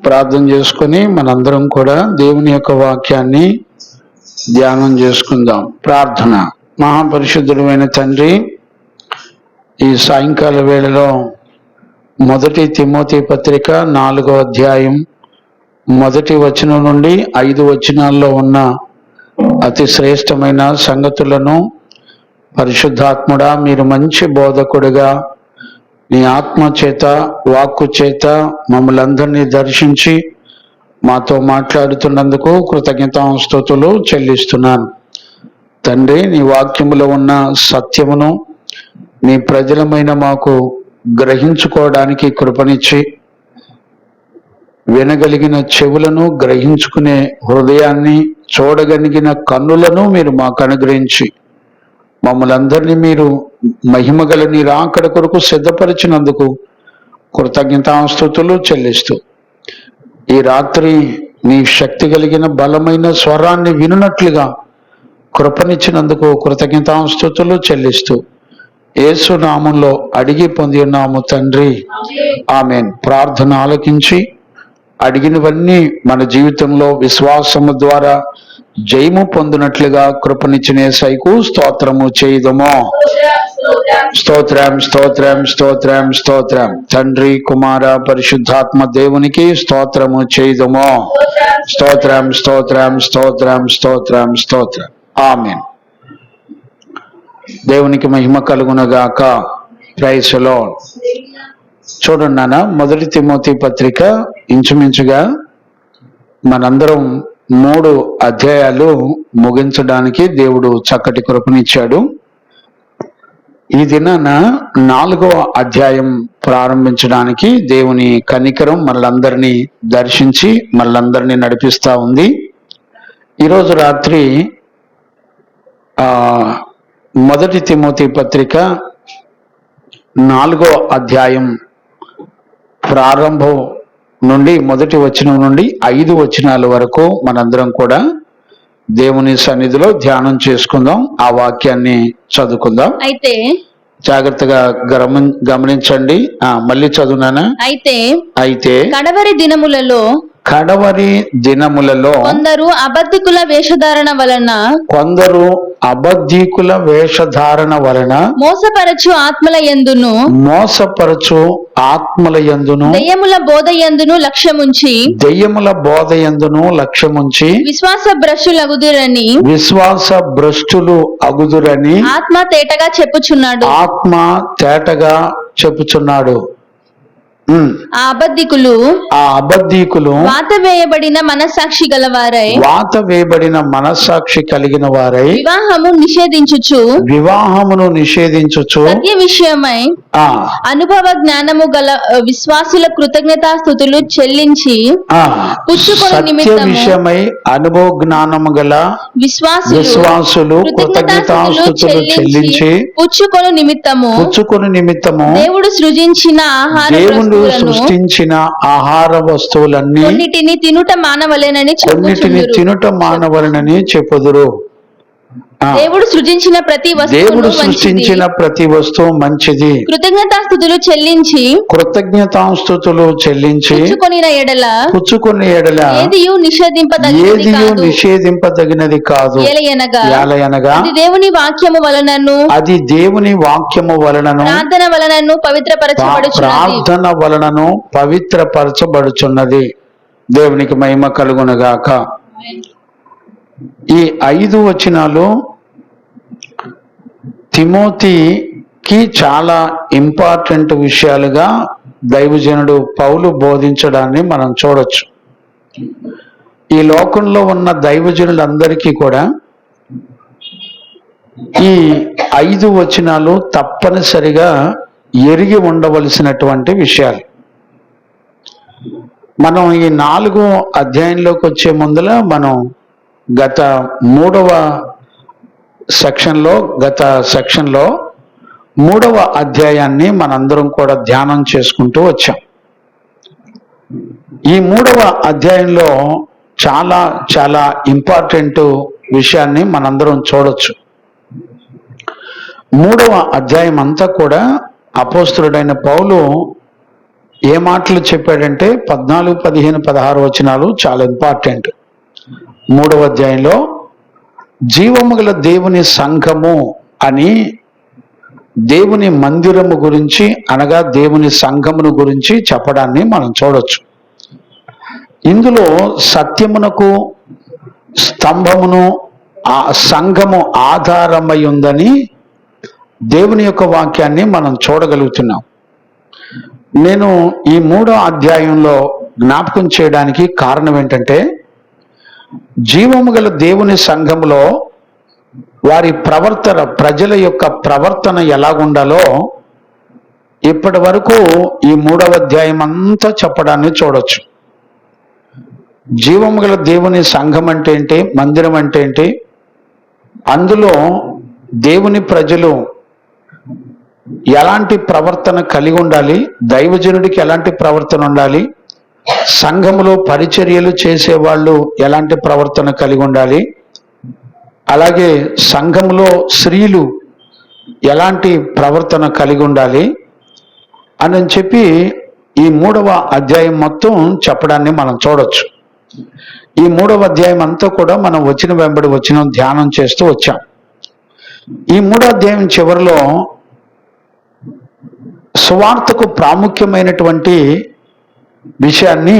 ప్రార్థన చేసుకుని మనందరం కూడా దేవుని యొక్క వాక్యాన్ని ధ్యానం చేసుకుందాం. ప్రార్థన. మహాపరిశుద్ధుడైన తండ్రి, ఈ సాయంకాల వేళలో మొదటి తిమోతి పత్రిక 4వ అధ్యాయం 1 వచనం నుండి 5 వచనాల్లో ఉన్న అతి శ్రేష్టమైన సంగతులను పరిశుద్ధాత్ముడా, మీరు మంచి బోధకుడిగా నీ ఆత్మ చేత వాక్కు చేత మమ్మల్ని అందరినీ దర్శించి మాతో మాట్లాడుతున్నందుకు కృతజ్ఞతాస్తుతులు చెల్లిస్తున్నాను. తండ్రి, నీ వాక్యములో ఉన్న సత్యమును నీ ప్రజలమైన మాకు గ్రహించుకోవడానికి కృపనిచ్చి, వినగలిగిన చెవులను, గ్రహించుకునే హృదయాన్ని, చూడగలిగిన కన్నులను మీరు మాకు అనుగ్రహించి మమ్మల్ని అందరినీ మీరు మహిమగల నీ రాకడ కొరకు సిద్ధపరిచినందుకు కృతజ్ఞతాస్తుతులు చెల్లిస్తూ, ఈ రాత్రి నీ శక్తి కలిగిన బలమైన స్వరాన్ని వినున్నట్లుగా కృపనిచ్చినందుకు కృతజ్ఞతాస్తుతులు చెల్లిస్తూ యేసు నామంలో అడిగి పొంది ఉన్నాము తండ్రి, ఆమేన్. ప్రార్థన ఆలకించి అడిగినవన్నీ మన జీవితంలో విశ్వాసము ద్వారా జయము పొందినట్లుగా కృపనిచ్చిన యేసయ్యకు స్తోత్రము చేయుదము. స్తోత్రం, స్తోత్రం, స్తోత్రం, స్తోత్రం. తండ్రి, కుమార, పరిశుద్ధాత్మ దేవునికి స్తోత్రము చేయుదము. స్తోత్రం, స్తోత్రం, స్తోత్రం, స్తోత్రం, స్తోత్రం. ఆమేన్. దేవునికి మహిమ కలుగునగాక. Praise the lord. చూడండి నాన్న, మొదటి తిమోతి పత్రిక ఇంచుమించుగా మనందరం 3 అధ్యాయాలు ముగించడానికి దేవుడు చక్కటి కృపనిచ్చాడు. ఈ దినాన 4వ అధ్యాయం ప్రారంభించడానికి దేవుని కనికరం మనలందరినీ దర్శించి మనలందరినీ నడిపిస్తా ఉంది. ఈరోజు రాత్రి మొదటి తిమోతి పత్రిక 4వ అధ్యాయం ప్రారంభం నుండి మొదటి వచనం నుండి 5 వచనాల వరకు మనందరం కూడా దేవుని సన్నిధిలో ధ్యానం చేసుకుందాం. ఆ వాక్యాన్ని చదువుకుందాం. అయితే జాగ్రత్తగా గమనించండి. మళ్ళీ చదువునానా? అయితే కడవరి దినములలో కొందరు అబద్ధికుల వేషధారణ వలన మోసపరచు ఆత్మల యందును దెయ్యముల బోధ యందును లక్ష్యముంచి విశ్వాస భ్రష్టులు అగుదురని ఆత్మ తేటగా చెప్పుచున్నాడు. ఆ అబద్ధికులు వాత వేయబడిన మనస్సాక్షి కలిగిన వారై వివాహమును నిషేధించుచు సత్య విషయమై అనుభవ జ్ఞానము గల విశ్వాసుల కృతజ్ఞతాస్తుతులు చెల్లించి విశ్వాసులు కృతజ్ఞతాస్తుతులు చెల్లించి పుచ్చుకొని నిమిత్తము దేవుడు సృష్టించిన ఆహార వస్తువులన్నీ కొన్నిటిని తినుట మానవలెనని చెప్పుదురు. దేవుడు సృజించిన ప్రతి వస్తువు మంచిది. కృతజ్ఞతాస్తుతులు చెల్లించి పుచ్చుకొనిన ఎడల ఏదియు నిషేధింపదగినది కాదు. ఏలయనగా అది దేవుని వాక్యము వలనను ప్రార్థన వలనను పవిత్రపరచబడుచున్నది. దేవునికి మహిమ కలుగునుగాక. ఈ 5 వచనాలు తిమోతికి చాలా ఇంపార్టెంట్ విషయాలుగా దైవజనుడు పౌలు బోధించడాన్ని మనం చూడొచ్చు. ఈ లోకంలో ఉన్న దైవజనులందరికీ కూడా ఈ 5 వచనాలు తప్పనిసరిగా ఎరిగి ఉండవలసినటువంటి విషయాలు. మనం ఈ 4వ అధ్యాయంలోకి వచ్చే ముందల మనం గత 3వ సెక్షన్లో 3వ అధ్యాయాన్ని మనందరం కూడా ధ్యానం చేసుకుంటూ వచ్చాం. ఈ 3వ అధ్యాయంలో చాలా చాలా ఇంపార్టెంట్ విషయాన్ని మనందరం చూడొచ్చు. 3వ అధ్యాయం అంతా కూడా అపోస్తలుడైన పౌలు ఏ మాటలు చెప్పాడంటే 14, 15, 16 వచనాలు చాలా ఇంపార్టెంట్. 3వ అధ్యాయంలో జీవము గల దేవుని సంఘము అని దేవుని మందిరము గురించి అనగా దేవుని సంఘమును గురించి చెప్పడాన్ని మనం చూడొచ్చు. ఇందులో సత్యమునకు స్తంభమును ఆ సంఘము ఆధారమై ఉందని దేవుని యొక్క వాక్యాన్ని మనం చూడగలుగుతున్నాం. నేను ఈ 3వ అధ్యాయంలో జ్ఞాపకం చేయడానికి కారణం ఏంటంటే, జీవము గల దేవుని సంఘములో వారి ప్రవర్తన, ప్రజల యొక్క ప్రవర్తన ఎలాగుండాలో ఇప్పటి వరకు ఈ 3వ అధ్యాయం అంతా చెప్పడాన్ని చూడొచ్చు. జీవము గల దేవుని సంఘం అంటే ఏంటి, మందిరం అంటే ఏంటి, అందులో దేవుని ప్రజలు ఎలాంటి ప్రవర్తన కలిగి ఉండాలి, దైవజనుడికి ఎలాంటి ప్రవర్తన ఉండాలి, సంఘములో పరిచర్యలు చేసేవాళ్ళు ఎలాంటి ప్రవర్తన కలిగి ఉండాలి, అలాగే సంఘంలో స్త్రీలు ఎలాంటి ప్రవర్తన కలిగి ఉండాలి అని చెప్పి ఈ 3వ అధ్యాయం మొత్తం చెప్పడాన్ని మనం చూడొచ్చు. ఈ 3వ అధ్యాయం అంతా కూడా మనం వచ్చిన వెంబడి వచ్చిన ధ్యానం చేస్తూ వచ్చాం. ఈ 3వ అధ్యాయం చివరిలో సువార్తకు ప్రాముఖ్యమైనటువంటి విషయాన్ని,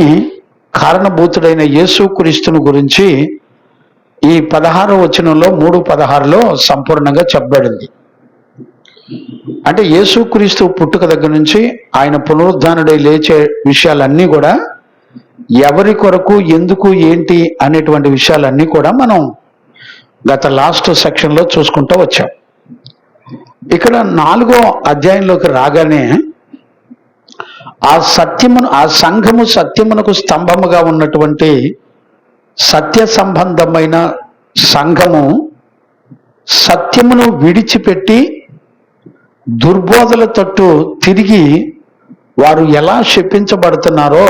కారణభూతుడైన యేసుక్రీస్తును గురించి ఈ 16వ వచనంలో 3:16లో సంపూర్ణంగా చెప్పబడింది. అంటే యేసుక్రీస్తు పుట్టుక దగ్గర నుంచి ఆయన పునరుద్ధానుడై లేచే విషయాలన్నీ కూడా ఎవరి కొరకు, ఎందుకు, ఏంటి అనేటువంటి విషయాలన్నీ కూడా మనం గత లాస్ట్ సెక్షన్లో చూసుకుంటూ వచ్చాం. ఇక్కడ 4వ అధ్యాయంలోకి రాగానే ఆ సంఘము సత్యమునకు స్తంభముగా ఉన్నటువంటి సత్య సంబంధమైన సంఘము సత్యమును విడిచిపెట్టి దుర్బోధల తట్టు తిరిగి వారు ఎలా శపించబడుతున్నారో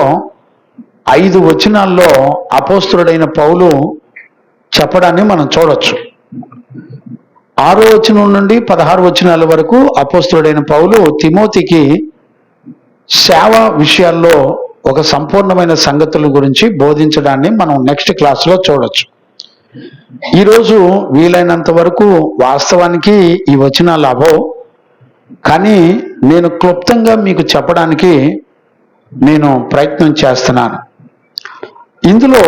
5 వచనాల్లో అపోస్తలుడైన పౌలు చెప్పడాన్ని మనం చూడొచ్చు. 6వ వచనం నుండి 16 వచనాల వరకు అపోస్తలుడైన పౌలు తిమోతికి సేవ విషయాల్లో ఒక సంపూర్ణమైన సంగతుల గురించి బోధించడాన్ని మనం నెక్స్ట్ క్లాస్లో చూడొచ్చు. ఈరోజు వీలైనంత వరకు వాస్తవానికి ఈ వచనాలు అవ్వవు, కానీ నేను క్లుప్తంగా మీకు చెప్పడానికి నేను ప్రయత్నం చేస్తున్నాను. ఇందులో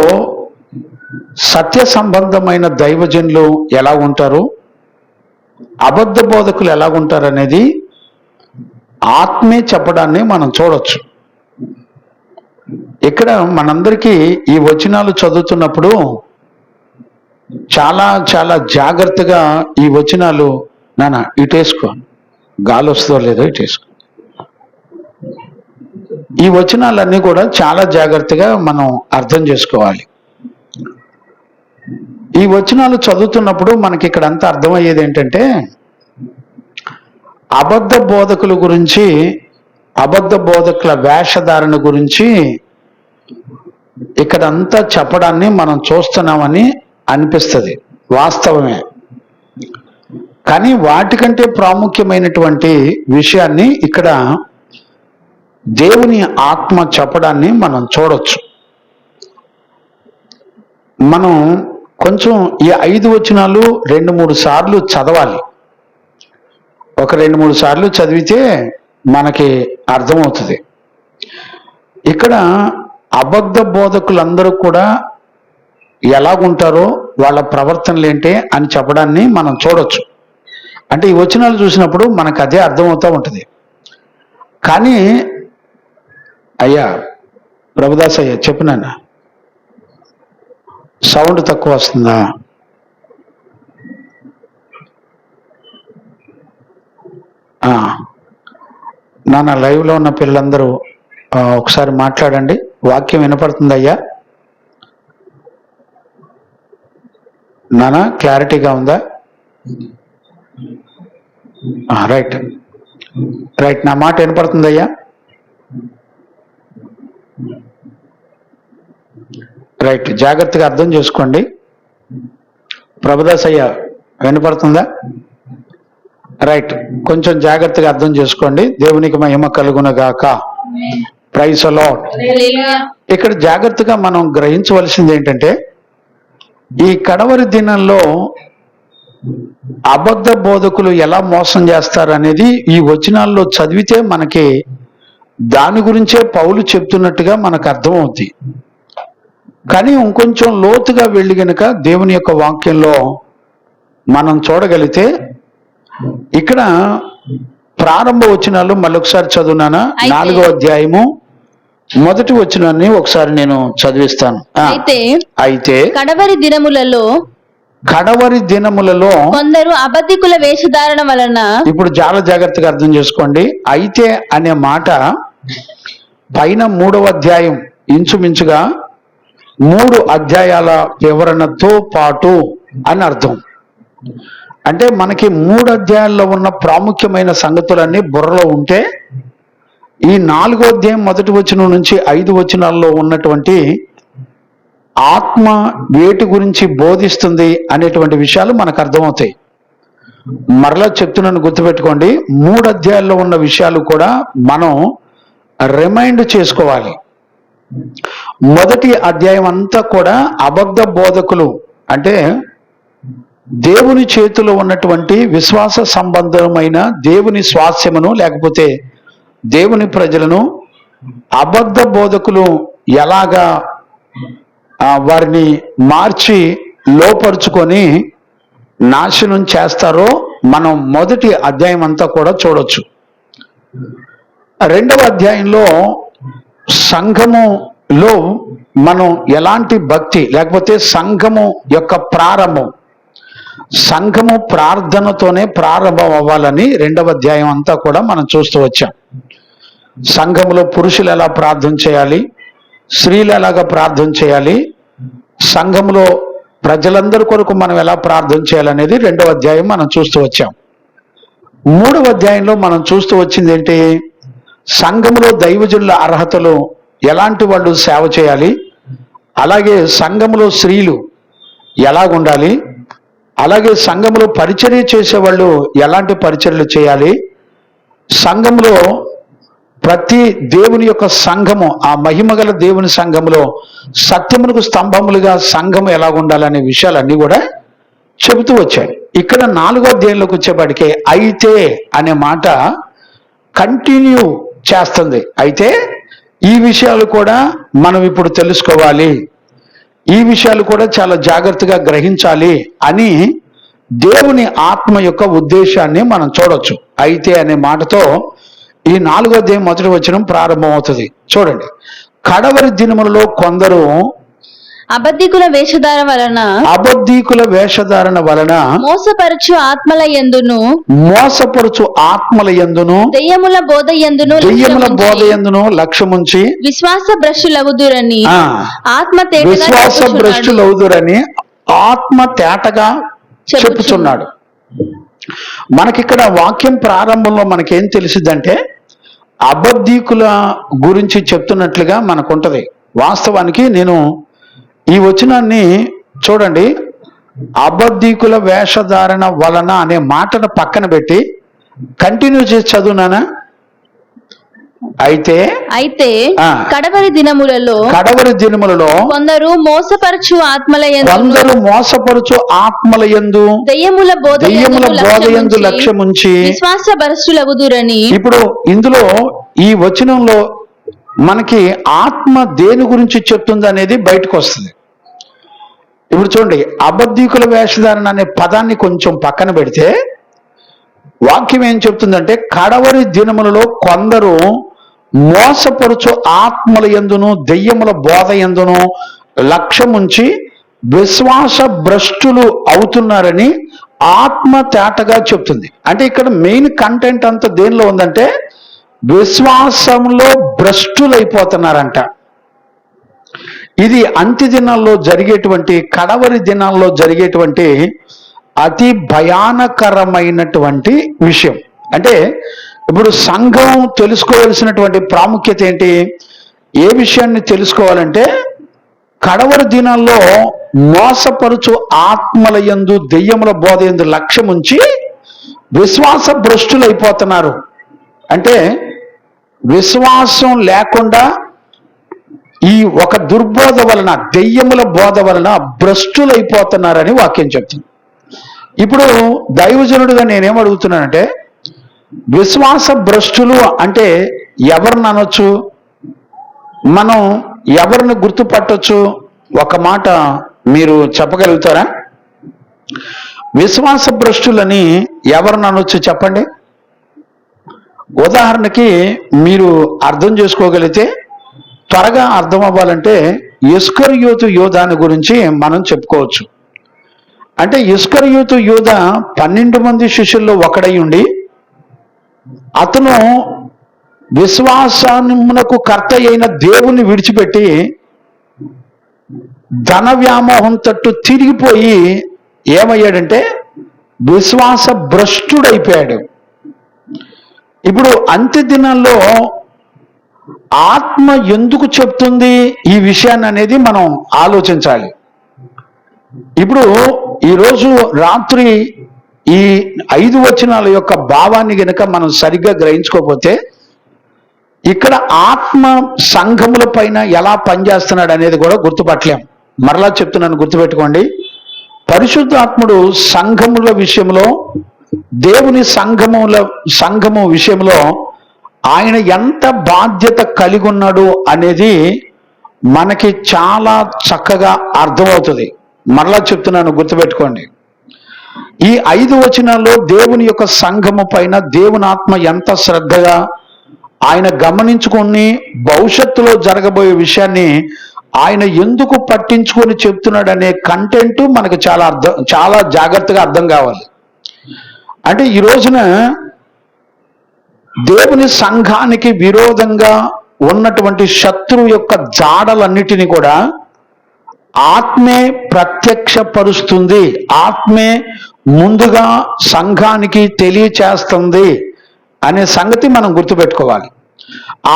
సత్య సంబంధమైన దైవజనులు ఎలా ఉంటారు, అబద్ధ బోధకులు ఎలా ఉంటారు అనేది ఆత్మే చెప్పడాన్ని మనం చూడొచ్చు. ఇక్కడ మనందరికీ ఈ వచనాలు చదువుతున్నప్పుడు చాలా చాలా జాగ్రత్తగా ఈ వచనాలు, నాన్న ఇటేసుకో, గాలి వస్తుందో లేదో ఇటేసుకో, ఈ వచనాలన్నీ కూడా చాలా జాగ్రత్తగా మనం అర్థం చేసుకోవాలి. ఈ వచనాలు చదువుతున్నప్పుడు మనకి ఇక్కడ అంతా అర్థమయ్యేది ఏంటంటే, అబద్ధ బోధకుల గురించి, అబద్ధ బోధకుల వేషధారణ గురించి ఇక్కడంతా చెప్పడాన్ని మనం చూస్తున్నామని అనిపిస్తుంది. వాస్తవమే, కానీ వాటికంటే ప్రాముఖ్యమైనటువంటి విషయాన్ని ఇక్కడ దేవుని ఆత్మ చెప్పడాన్ని మనం చూడొచ్చు. మనం కొంచెం ఈ 5 వచనాలు 2-3 సార్లు చదవాలి. ఒక 2-3 సార్లు చదివితే మనకి అర్థమవుతుంది. ఇక్కడ అబద్ధ బోధకులందరూ కూడా ఎలాగుంటారో, వాళ్ళ ప్రవర్తనలు ఏంటి అని చెప్పడాన్ని మనం చూడొచ్చు. అంటే ఈ వచనాలు చూసినప్పుడు మనకు అదే అర్థమవుతూ ఉంటుంది. కానీ అయ్యా ప్రభుదాస్ అయ్యా చెప్పినాన్న, సౌండ్ తక్కువ వస్తుందా? నాన్న లైవ్లో ఉన్న పిల్లలందరూ ఒకసారి మాట్లాడండి. వాక్యం వినపడుతుంది అయ్యా? నాన్న క్లారిటీగా ఉందా? రైట్ రైట్, నా మాట వినపడుతుంది అయ్యా? రైట్, జాగ్రత్తగా అర్థం చేసుకోండి. ప్రభుదాస్ అయ్యా వినపడుతుందా? రైట్, కొంచెం జాగ్రత్తగా అర్థం చేసుకోండి. దేవునికి మహిమ కలుగునగాక. Praise the lord. ఇక్కడ జాగ్రత్తగా మనం గ్రహించవలసింది ఏంటంటే, ఈ కడవరి దినంలో అబద్ధ బోధకులు ఎలా మోసం చేస్తారు అనేది ఈ వచనాల్లో చదివితే మనకి దాని గురించే పౌలు చెప్తున్నట్టుగా మనకు అర్థమవుతుంది. కానీ ఇంకొంచెం లోతుగా వెళ్ళి గనుక దేవుని యొక్క వాక్యంలో మనం చూడగలిగితే, ఇక్కడ ప్రారంభ వచనాలు మళ్ళొకసారి చదువునానా, 4వ అధ్యాయము మొదటి వచనాన్ని ఒకసారి నేను చదివిస్తాను. అయితే కడవరి దినములలో కొందరు అబద్ధికుల వేషధారణ వలన. ఇప్పుడు చాలా జాగ్రత్తగా అర్థం చేసుకోండి. అయితే అనే మాట పైన 3వ అధ్యాయం ఇంచుమించుగా 3 అధ్యాయాల వివరణతో పాటు అని అర్థం. అంటే మనకి 3 అధ్యాయాల్లో ఉన్న ప్రాముఖ్యమైన సంగతులన్నీ బుర్రలో ఉంటే, ఈ 4వ అధ్యాయం మొదటి వచనం నుంచి 5 వచనాల్లో ఉన్నటువంటి ఆత్మ వేటి గురించి బోధిస్తుంది అనేటువంటి విషయాలు మనకు అర్థమవుతాయి. మరలా చెప్తున్నాను, గుర్తుపెట్టుకోండి. 3 అధ్యాయాల్లో ఉన్న విషయాలు కూడా మనం రిమైండ్ చేసుకోవాలి. మొదటి అధ్యాయం అంతా కూడా అబద్ధ బోధకులు, అంటే దేవుని చేతిలో ఉన్నటువంటి విశ్వాస సంబంధమైన దేవుని స్వాస్యమును లేకపోతే దేవుని ప్రజలను అబద్ధ బోధకులు ఎలాగా వారిని మార్చి లోపరుచుకొని నాశనం చేస్తారో మనం మొదటి అధ్యాయం అంతా కూడా చూడొచ్చు. 2వ అధ్యాయంలో సంఘములో మనం ఎలాంటి భక్తి లేకపోతే సంఘము యొక్క ప్రారంభం, సంఘము ప్రార్థనతోనే ప్రారంభం అవ్వాలని 2వ అధ్యాయం అంతా కూడా మనం చూస్తూ వచ్చాం. సంఘములో పురుషులు ఎలా ప్రార్థన చేయాలి, స్త్రీలు ఎలాగా ప్రార్థన చేయాలి, సంఘములో ప్రజలందరి కొరకు మనం ఎలా ప్రార్థన చేయాలనేది 2వ అధ్యాయం మనం చూస్తూ వచ్చాం. 3వ అధ్యాయంలో మనం చూస్తూ వచ్చింది ఏంటి, సంఘములో దైవజనుల అర్హతలు, ఎలాంటి వాళ్ళు సేవ చేయాలి, అలాగే సంఘములో స్త్రీలు ఎలాగుండాలి, అలాగే సంఘములో పరిచర్య చేసేవాళ్ళు ఎలాంటి పరిచర్యలు చేయాలి, సంఘములో ప్రతి దేవుని యొక్క సంఘము, ఆ మహిమగల దేవుని సంఘములో సత్యమునకు స్తంభములుగా సంఘము ఎలాగుండాలనే విషయాలన్నీ కూడా చెబుతూ వచ్చాయి. ఇక్కడ 4వ అధ్యాయంలోకి వచ్చేపాటికే అయితే అనే మాట కంటిన్యూ చేస్తుంది. అయితే ఈ విషయాలు కూడా మనం ఇప్పుడు తెలుసుకోవాలి, ఈ విషయాలు కూడా చాలా జాగ్రత్తగా గ్రహించాలి అని దేవుని ఆత్మ యొక్క ఉద్దేశాన్ని మనం చూడొచ్చు. అయితే అనే మాటతో ఈ 4వ అధ్యాయం మొదటి వచనం ప్రారంభమవుతుంది. చూడండి, కడవరి దినములలో కొందరు అబద్ధికుల వేషధారణ వలన మోసపరచు ఆత్మల యందును దెయ్యముల బోధ యందును లక్ష్యముంచి విశ్వాస భ్రష్టులవుదురని ఆత్మ తేటగా చెప్పుచున్నాడు. మనకిక్కడ వాక్యం ప్రారంభంలో మనకేం తెలిసిద్దంటే, అబద్ధీకుల గురించి చెప్తున్నట్లుగా మనకుంటది. వాస్తవానికి నేను ఈ వచనాన్ని చూడండి, అబద్ధీకుల వేషధారణ వలన అనే మాటను పక్కన పెట్టి కంటిన్యూ చేసి చదువునానా. అయితే కడవరి దినములలో కొందరు మోసపరచు ఆత్మల యందు దెయ్యముల బోధ యందు లక్ష్యముంచి విశ్వాస భ్రష్టులవుదురని. ఇప్పుడు ఇందులో ఈ వచనంలో మనకి ఆత్మ దేని గురించి చెప్తుంది అనేది బయటకు వస్తుంది. ఇప్పుడు చూడండి, అబద్ధీకుల వేషధారణ అనే పదాన్ని కొంచెం పక్కన పెడితే వాక్యం ఏం చెప్తుందంటే, కడవరి దినములలో కొందరు మోసపరుచు ఆత్మల యందును దెయ్యముల బోధ యందును లక్ష్యముంచి విశ్వాస భ్రష్టులు అవుతున్నారని ఆత్మ తేటగా చెప్తుంది. అంటే ఇక్కడ మెయిన్ కంటెంట్ అంతా దేనిలో ఉందంటే, విశ్వాసంలో భ్రష్టులైపోతున్నారంట. ఇది అంత్య దినాల్లో జరిగేటువంటి, కడవరి దినాల్లో జరిగేటువంటి అతి భయానకరమైనటువంటి విషయం. అంటే ఇప్పుడు సంఘం తెలుసుకోవలసినటువంటి ప్రాముఖ్యత ఏంటి, ఏ విషయాన్ని తెలుసుకోవాలంటే, కడవరి దినాల్లో మోసపరుచు ఆత్మల యందు దెయ్యముల బోధ యందు లక్ష్యముంచి విశ్వాస భ్రష్టులైపోతున్నారు. అంటే విశ్వాసం లేకుండా ఈ ఒక దుర్బోధ వలన, దెయ్యముల బోధ వలన భ్రష్టులైపోతున్నారని వాక్యం చెప్తుంది. ఇప్పుడు దైవజనుడిగా నేనేం అడుగుతున్నానంటే, విశ్వాస భ్రష్టులు అంటే ఎవరిని అనొచ్చు, మనం ఎవరిని గుర్తుపట్టొచ్చు? ఒక మాట మీరు చెప్పగలుగుతారా? విశ్వాస భ్రష్టులని ఎవరిని అనొచ్చు చెప్పండి. ఉదాహరణకి మీరు అర్థం చేసుకోగలిగితే, త్వరగా అర్థం అవ్వాలంటే ఇస్కరియోతు యోధాని గురించి మనం చెప్పుకోవచ్చు. అంటే ఇస్కరియోతు యోధ 12 మంది శిష్యుల్లో ఒకడై ఉండి, అతను విశ్వాసమునకు కర్త అయిన దేవుని విడిచిపెట్టి ధన వ్యామోహం తట్టు తిరిగిపోయి ఏమయ్యాడంటే విశ్వాస భ్రష్టుడైపోయాడు. ఇప్పుడు అంత్య దినాల్లో ఆత్మ ఎందుకు చెప్తుంది ఈ విషయాన్ని అనేది మనం ఆలోచించాలి. ఇప్పుడు ఈరోజు రాత్రి ఈ 5 వచనాల యొక్క భావాన్ని గనక మనం సరిగ్గా గ్రహించుకోకపోతే, ఇక్కడ ఆత్మ సంఘముల పైన ఎలా పనిచేస్తున్నాడు అనేది కూడా గుర్తుపట్టలేం. మరలా చెప్తున్నాను, గుర్తుపెట్టుకోండి. పరిశుద్ధాత్ముడు సంఘముల విషయంలో, దేవుని సంఘము విషయంలో ఆయన ఎంత బాధ్యత కలిగి ఉన్నాడు అనేది మనకి చాలా చక్కగా అర్థమవుతుంది. మరలా చెప్తున్నాను, గుర్తుపెట్టుకోండి. ఈ 5 వచనాల్లో దేవుని యొక్క సంఘము పైన దేవుని ఆత్మ ఎంత శ్రద్ధగా ఆయన గమనించుకొని భవిష్యత్తులో జరగబోయే విషయాన్ని ఆయన ఎందుకు పట్టించుకొని చెప్తున్నాడు అనే కంటెంట్ మనకు చాలా జాగ్రత్తగా అర్థం కావాలి. అంటే ఈ రోజున దేవుని సంఘానికి విరోధంగా ఉన్నటువంటి శత్రువు యొక్క జాడలన్నిటినీ కూడా ఆత్మే ప్రత్యక్షపరుస్తుంది, ఆత్మే ముందుగా సంఘానికి తెలియచేస్తుంది అనే సంగతి మనం గుర్తుపెట్టుకోవాలి.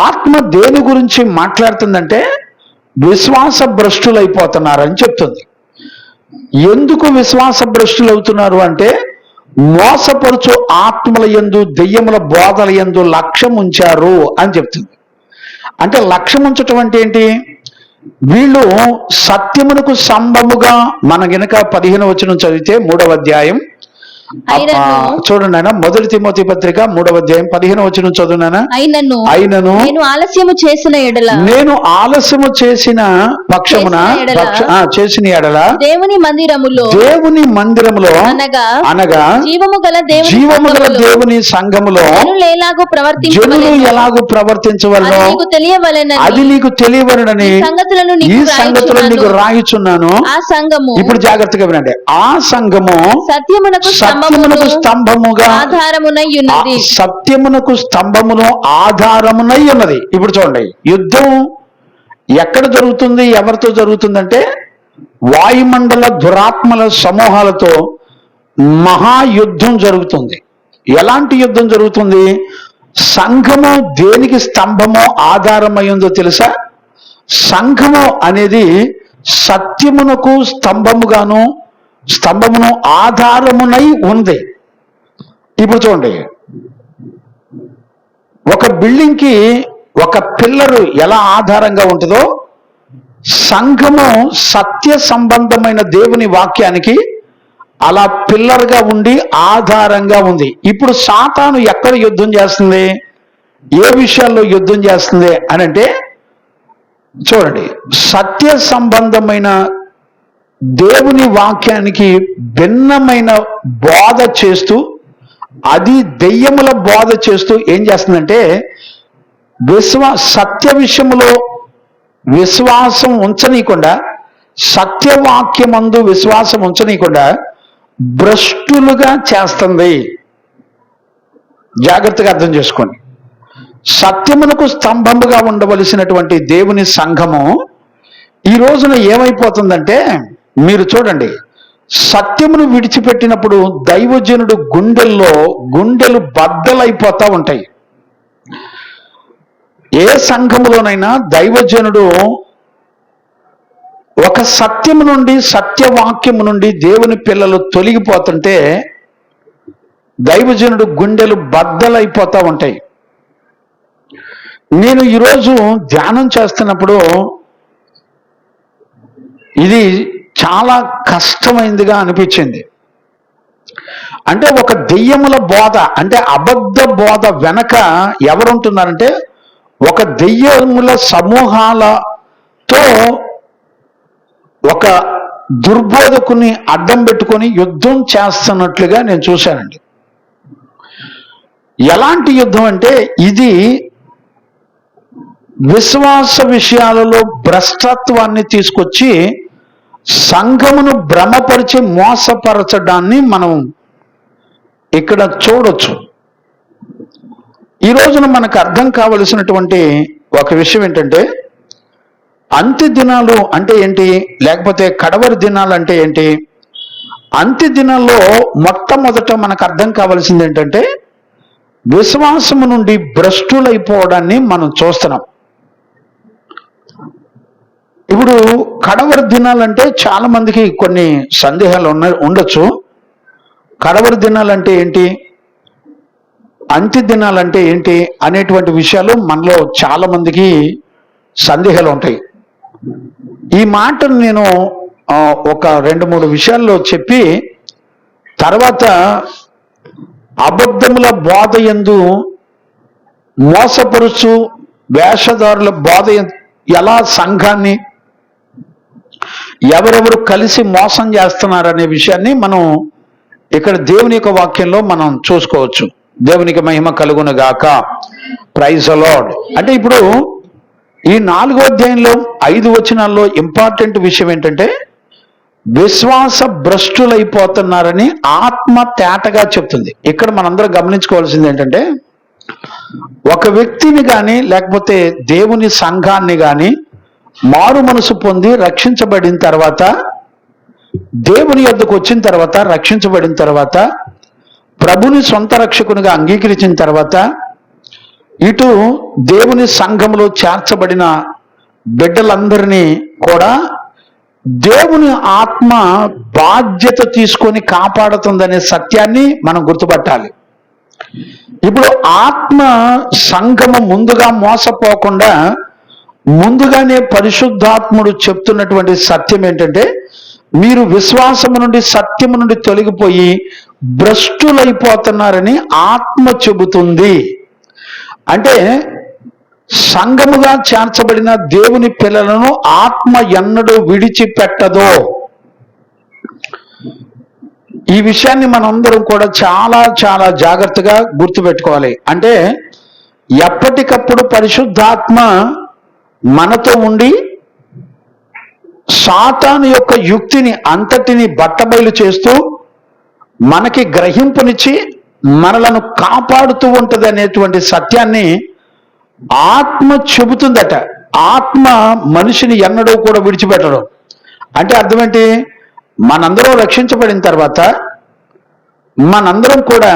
ఆత్మ దేని గురించి మాట్లాడుతుందంటే విశ్వాస భ్రష్టులైపోతున్నారని చెప్తుంది. ఎందుకు విశ్వాస భ్రష్టులు అవుతున్నారు అంటే, మోసపరుచు ఆత్మల యందు, దెయ్యముల బోధల యందు లక్ష్యం ఉంచారు అని చెప్తుంది. అంటే లక్ష్యం ఉంచటం అంటే ఏంటి? వీళ్ళు సత్యమునకు సంభముగా, మన గనక 15వ వచనం చదివితే 3వ అధ్యాయం చూడండి ఆయన, 1 తిమోతి పత్రిక 3వ అధ్యాయం 15వ వచనం చదువునానా. అయినను నేను ఆలస్యము చేసిన పక్షమున చేసిన ఎడల దేవుని మందిరములో అనగా జీవము గల దేవుని సంఘములో జనులు ఎలాగూ ప్రవర్తించవలనో అది నీకు తెలియవలనని ఈ సంగతులను నీకు రాయుచున్నాను. ఇప్పుడు జాగ్రత్తగా వినండి. ఆ సంఘము సత్యమునకు స్తంభముగా సత్యమునకు స్తంభమును ఆధారమునై ఉన్నది. ఇప్పుడు చూడండి, యుద్ధం ఎక్కడ జరుగుతుంది, ఎవరితో జరుగుతుందంటే వాయుమండల దురాత్మల సమూహాలతో మహాయుద్ధం జరుగుతుంది. ఎలాంటి యుద్ధం జరుగుతుంది? సంఘము దేనికి స్తంభమో ఆధారమై ఉందో తెలుసా? సంఘము అనేది సత్యమునకు స్తంభమును ఆధారమునై ఉంది. ఇప్పుడు చూడండి, ఒక బిల్డింగ్కి ఒక పిల్లరు ఎలా ఆధారంగా ఉంటుందో, సంఘము సత్య సంబంధమైన దేవుని వాక్యానికి అలా పిల్లర్గా ఉండి ఆధారంగా ఉంది. ఇప్పుడు సాతాను ఎక్కడ యుద్ధం చేస్తుంది, ఏ విషయాల్లో యుద్ధం చేస్తుంది అని అంటే, చూడండి, సత్య సంబంధమైన దేవుని వాక్యానికి భిన్నమైన బోధ చేస్తూ, అది దెయ్యముల బోధ చేస్తూ ఏం చేస్తుందంటే, సత్య విషయంలో విశ్వాసం ఉంచనీయకుండా, సత్యవాక్యమందు విశ్వాసం ఉంచనీయకుండా భ్రష్టులుగా చేస్తుంది. జాగ్రత్తగా అర్థం చేసుకోండి. సత్యమునకు స్తంభముగా ఉండవలసినటువంటి దేవుని సంఘము ఈ రోజున ఏమైపోతుందంటే, మీరు చూడండి, సత్యమును విడిచిపెట్టినప్పుడు దైవజనుడు గుండెలు బద్దలైపోతా ఉంటాయి. ఏ సంఘములోనైనా దైవజనుడు ఒక సత్యము నుండి, సత్యవాక్యము నుండి దేవుని పిల్లలు తొలగిపోతుంటే దైవజనుడు గుండెలు బద్దలైపోతా ఉంటాయి. నేను ఈరోజు ధ్యానం చేస్తున్నప్పుడు ఇది చాలా కష్టమైందిగా అనిపించింది. అంటే ఒక దెయ్యముల బోధ, అంటే అబద్ధ బోధ వెనక ఎవరుంటున్నారంటే ఒక దెయ్యముల సమూహాలతో ఒక దుర్బోధకుని అడ్డం పెట్టుకొని యుద్ధం చేస్తున్నట్లుగా నేను చూశానండి. ఎలాంటి యుద్ధం అంటే ఇది విశ్వాస విషయాలలో భ్రష్టత్వాన్ని తీసుకొచ్చి సంఘమును భ్రమపరిచి మోసపరచడాన్ని మనం ఇక్కడ చూడొచ్చు. ఈ రోజున మనకు అర్థం కావలసినటువంటి ఒక విషయం ఏంటంటే అంత్య దినాలు అంటే ఏంటి, లేకపోతే కడవరి దినాలు అంటే ఏంటి. అంత్య దినాల్లో మొట్టమొదట మనకు అర్థం కావాల్సింది ఏంటంటే విశ్వాసము నుండి భ్రష్టులైపోవడాన్ని మనం చూస్తున్నాం. ఇప్పుడు కడవరి దినాలంటే చాలా మందికి కొన్ని సందేహాలు ఉండొచ్చు. కడవరి దినాలంటే ఏంటి, అంత్య దినాలంటే ఏంటి అనేటువంటి విషయాలు మనలో చాలా మందికి సందేహాలు ఉంటాయి. ఈ మాటను నేను ఒక 2-3 విషయాల్లో చెప్పి తర్వాత అబద్ధముల బోధ యందు మోసపరుచు వేషధారుల బోధ ఎలా సంఘాన్ని ఎవరెవరు కలిసి మోసం చేస్తున్నారనే విషయాన్ని మనం ఇక్కడ దేవుని యొక్క వాక్యంలో మనం చూసుకోవచ్చు. దేవునికి మహిమ కలుగును గాక. Praise the Lord. అంటే ఇప్పుడు ఈ 4వ అధ్యాయంలో 5 వచనాల్లో ఇంపార్టెంట్ విషయం ఏంటంటే విశ్వాస భ్రష్టులైపోతున్నారని ఆత్మ తేటగా చెప్తుంది. ఇక్కడ మనందరం గమనించుకోవాల్సింది ఏంటంటే ఒక వ్యక్తిని కానీ లేకపోతే దేవుని సంఘాన్ని కానీ మారు మనసు పొంది రక్షించబడిన తర్వాత, దేవుని యొద్దకు వచ్చిన తర్వాత, రక్షించబడిన తర్వాత, ప్రభుని సొంత రక్షకునిగా అంగీకరించిన తర్వాత, ఇటు దేవుని సంఘంలో చేర్చబడిన బిడ్డలందరినీ కూడా దేవుని ఆత్మ బాధ్యత తీసుకొని కాపాడుతుందనే సత్యాన్ని మనం గుర్తుపట్టాలి. ఇప్పుడు ఆత్మ సంఘము ముందుగా మోసపోకుండా ముందుగానే పరిశుద్ధాత్ముడు చెప్తున్నటువంటి సత్యం ఏంటంటే మీరు విశ్వాసము నుండి సత్యము నుండి తొలగిపోయి భ్రష్టులైపోతున్నారని ఆత్మ చెబుతుంది. అంటే సంఘముగా చేర్చబడిన దేవుని పిల్లలను ఆత్మ ఎన్నడూ విడిచిపెట్టదో. ఈ విషయాన్ని మనందరం కూడా చాలా చాలా జాగ్రత్తగా గుర్తుపెట్టుకోవాలి. అంటే ఎప్పటికప్పుడు పరిశుద్ధాత్మ మనతో ఉండి సాతాను యొక్క యుక్తిని అంతటిని బట్టబయలు చేస్తూ మనకి గ్రహింపునిచ్చి మనలను కాపాడుతూ ఉంటుంది అనేటువంటి సత్యాన్ని ఆత్మ చెబుతుందట. ఆత్మ మనిషిని ఎన్నడూ కూడా విడిచిపెట్టడం. అంటే అర్థం ఏంటి, మనందరం రక్షించబడిన తర్వాత మనందరం కూడా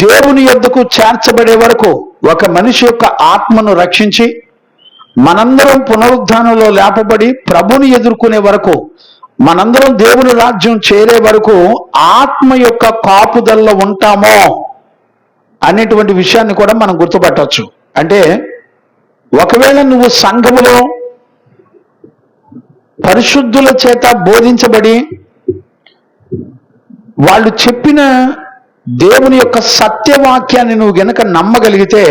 దేవుని యొద్దకు చేర్చబడే వరకు ఒక మనిషి యొక్క ఆత్మను రక్షించి మనందరం పునరుద్ధానంలో లేపబడి ప్రభుని ఎదుర్కొనే వరకు, మనందరం దేవుని రాజ్యం చేరే వరకు ఆత్మ యొక్క కాపుదల్లో ఉంటామో అనేటువంటి విషయాన్ని కూడా మనం గుర్తుపట్టవచ్చు. అంటే ఒకవేళ నువ్వు సంఘములో పరిశుద్ధుల చేత బోధించబడి వాళ్ళు చెప్పిన దేవుని యొక్క సత్యవాక్యాన్ని నువ్వు గనక నమ్మగలిగితే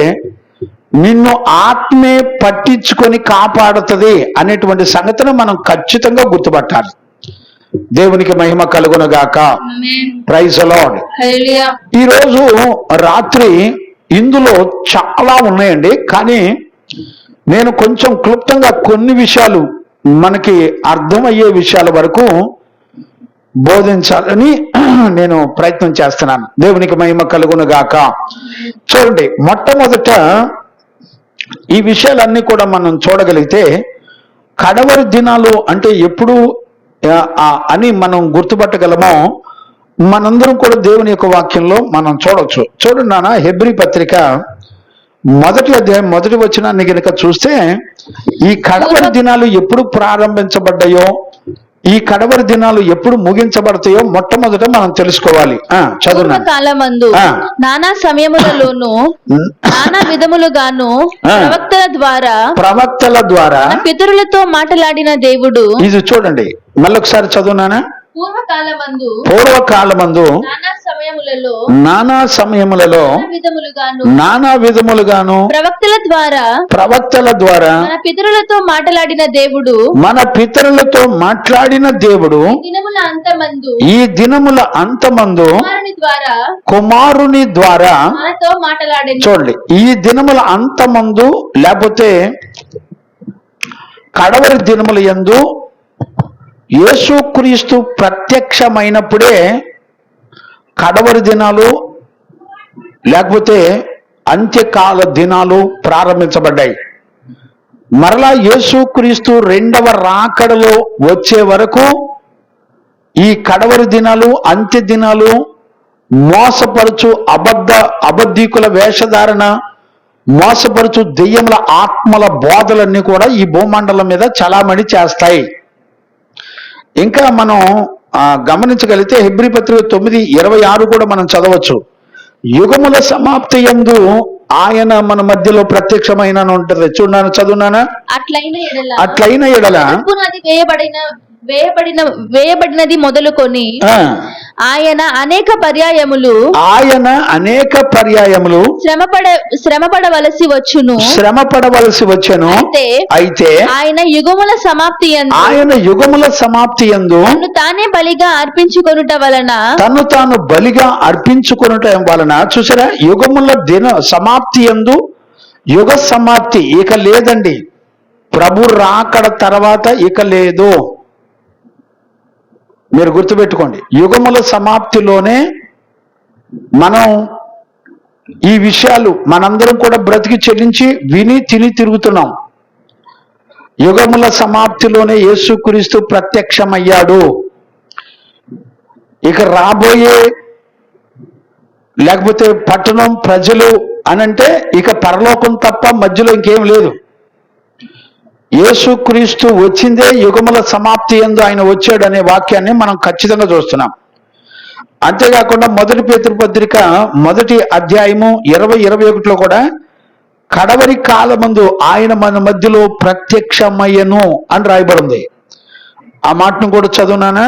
నిన్ను ఆత్మే పట్టించుకొని కాపాడుతుంది అనేటువంటి సంగతిని మనం ఖచ్చితంగా గుర్తుపట్టాలి. దేవునికి మహిమ కలుగునుగాక. Praise the Lord. ఈరోజు రాత్రి ఇందులో చాలా ఉన్నాయండి, కానీ నేను కొంచెం క్లుప్తంగా కొన్ని విషయాలు మనకి అర్థమయ్యే విషయాల వరకు బోధించాలని నేను ప్రయత్నం చేస్తున్నాను. దేవునికి మహిమ కలుగునుగాక. చూడండి, మొట్టమొదట ఈ విషయాలన్నీ కూడా మనం చూడగలిగితే కడవరి దినాలు అంటే ఎప్పుడు అని మనం గుర్తుపట్టగలమో మనందరం కూడా దేవుని యొక్క వాక్యంలో మనం చూడవచ్చు. చూడండి నాన్న, హెబ్రీ పత్రిక 1వ అధ్యాయం 1వ వచనాన్ని గనుక చూస్తే ఈ కడవరి దినాలు ఎప్పుడు ప్రారంభించబడ్డాయో ఈ కడవరి దినాలు ఎప్పుడు ముగించబడతాయో మొట్టమొదట మనం తెలుసుకోవాలి. చదువు. కాలమందు నానా సమయములలోను నానా విధములుగాను ప్రవక్తల ద్వారా పితరులతో మాట్లాడిన దేవుడు. ఇది చూడండి, మళ్ళొకసారి చదువునానా. పూర్వకాలమందు నానా సమయములలో నానా విధములుగాను ప్రవక్తల ద్వారా మన పితరులతో మాట్లాడిన దేవుడు ఈ దినముల అంతమందు కుమారుని ద్వారా చూడండి, ఈ దినముల అంతమందు లేకపోతే కడవరి దినముల యందు యేసుక్రీస్తు ప్రత్యక్షమైనప్పుడే కడవరి దినాలు లేకపోతే అంత్యకాల దినాలు ప్రారంభించబడ్డాయి. మరలా యేసుక్రీస్తు రెండవ రాకడలో వచ్చే వరకు ఈ కడవరి దినాలు, అంత్య దినాలు, మోసపరుచు అబద్ధీకుల వేషధారణ, మోసపరుచు దెయ్యముల ఆత్మల బోధలన్నీ కూడా ఈ భూమండలం మీద చలామణి చేస్తాయి. ఇంకా మనం గమనించగలిగితే హెబ్రీ పత్రిక 9:26 కూడా మనం చదవచ్చు. యుగముల సమాప్తి యందు ఆయన మన మధ్యలో ప్రత్యక్షమైన ఉంటుంది. చూడన్నాను, చదువునానా. అట్లైన ఎడల వేయబడినది మొదలుకొని ఆయన అనేక పర్యాయములు శ్రమపడవలసి వచ్చును. అయితే ఆయన యుగముల సమాప్తి యందు తను తాను బలిగా అర్పించుకొనుట వలన చూసారా, యుగముల సమాప్తి యందు యుగ సమాప్తి ఇక లేదండి. ప్రభు రాకడ తర్వాత ఇక లేదు. మీరు గుర్తుపెట్టుకోండి, యుగముల సమాప్తిలోనే మనం ఈ విషయాలు మనందరం కూడా బ్రతికి చెల్లించి విని తిని తిరుగుతున్నాం. యుగముల సమాప్తిలోనే యేసుక్రీస్తు ప్రత్యక్షమయ్యాడు. ఇక రాబోయే లేకపోతే పట్టణం ప్రజలు అనంటే ఇక పరలోకం తప్ప మధ్యలో ఇంకేం లేదు. యేసుక్రీస్తు వచ్చిందే యుగముల సమాప్తి యందు ఆయన వచ్చాడు అనే వాక్యాన్ని మనం ఖచ్చితంగా చూస్తున్నాం. అంతేకాకుండా 1 పేతురు పత్రిక 1వ అధ్యాయము 20-21 కూడా కడవరి కాలమందు ఆయన మన మధ్యలో ప్రత్యక్షమయ్యను అని రాయబడింది. ఆ మాటను కూడా చదువునానా.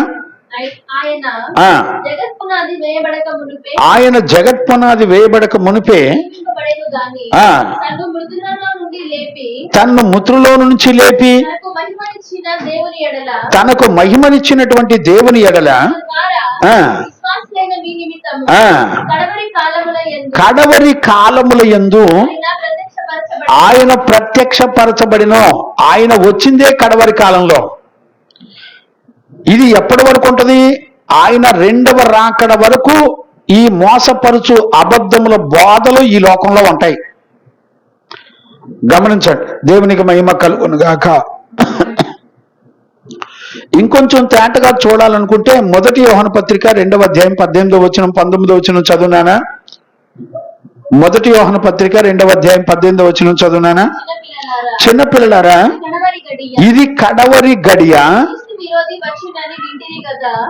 ఆయన జగత్పునాది వేయబడక మునిపే తన్ను మృతుల్లో నుంచి లేపి తనకు మహిమనిచ్చినటువంటి దేవుని ఎడల కడవరి కాలముల యందు ఆయన ప్రత్యక్షపరచబడినో. ఆయన వచ్చిందే కడవరి కాలంలో. ఇది ఎప్పటి వరకు ఉంటుంది? ఆయన రెండవ రాకడ వరకు ఈ మోసపరుచు అబద్ధముల బోధలు ఈ లోకంలో ఉంటాయి. గమనించండి, దేవునికి మహిమ కలుగును గాక. ఇంకొంచెం తేటగా చూడాలనుకుంటే 1 యోహాను పత్రిక 2వ అధ్యాయం 18వ వచనం 19వ వచనం చదువునానా. 1 యోహాను పత్రిక 2వ అధ్యాయం 18వ వచనం చదువునానా. చిన్నపిల్లలారా, ఇది కడవరి గడియ,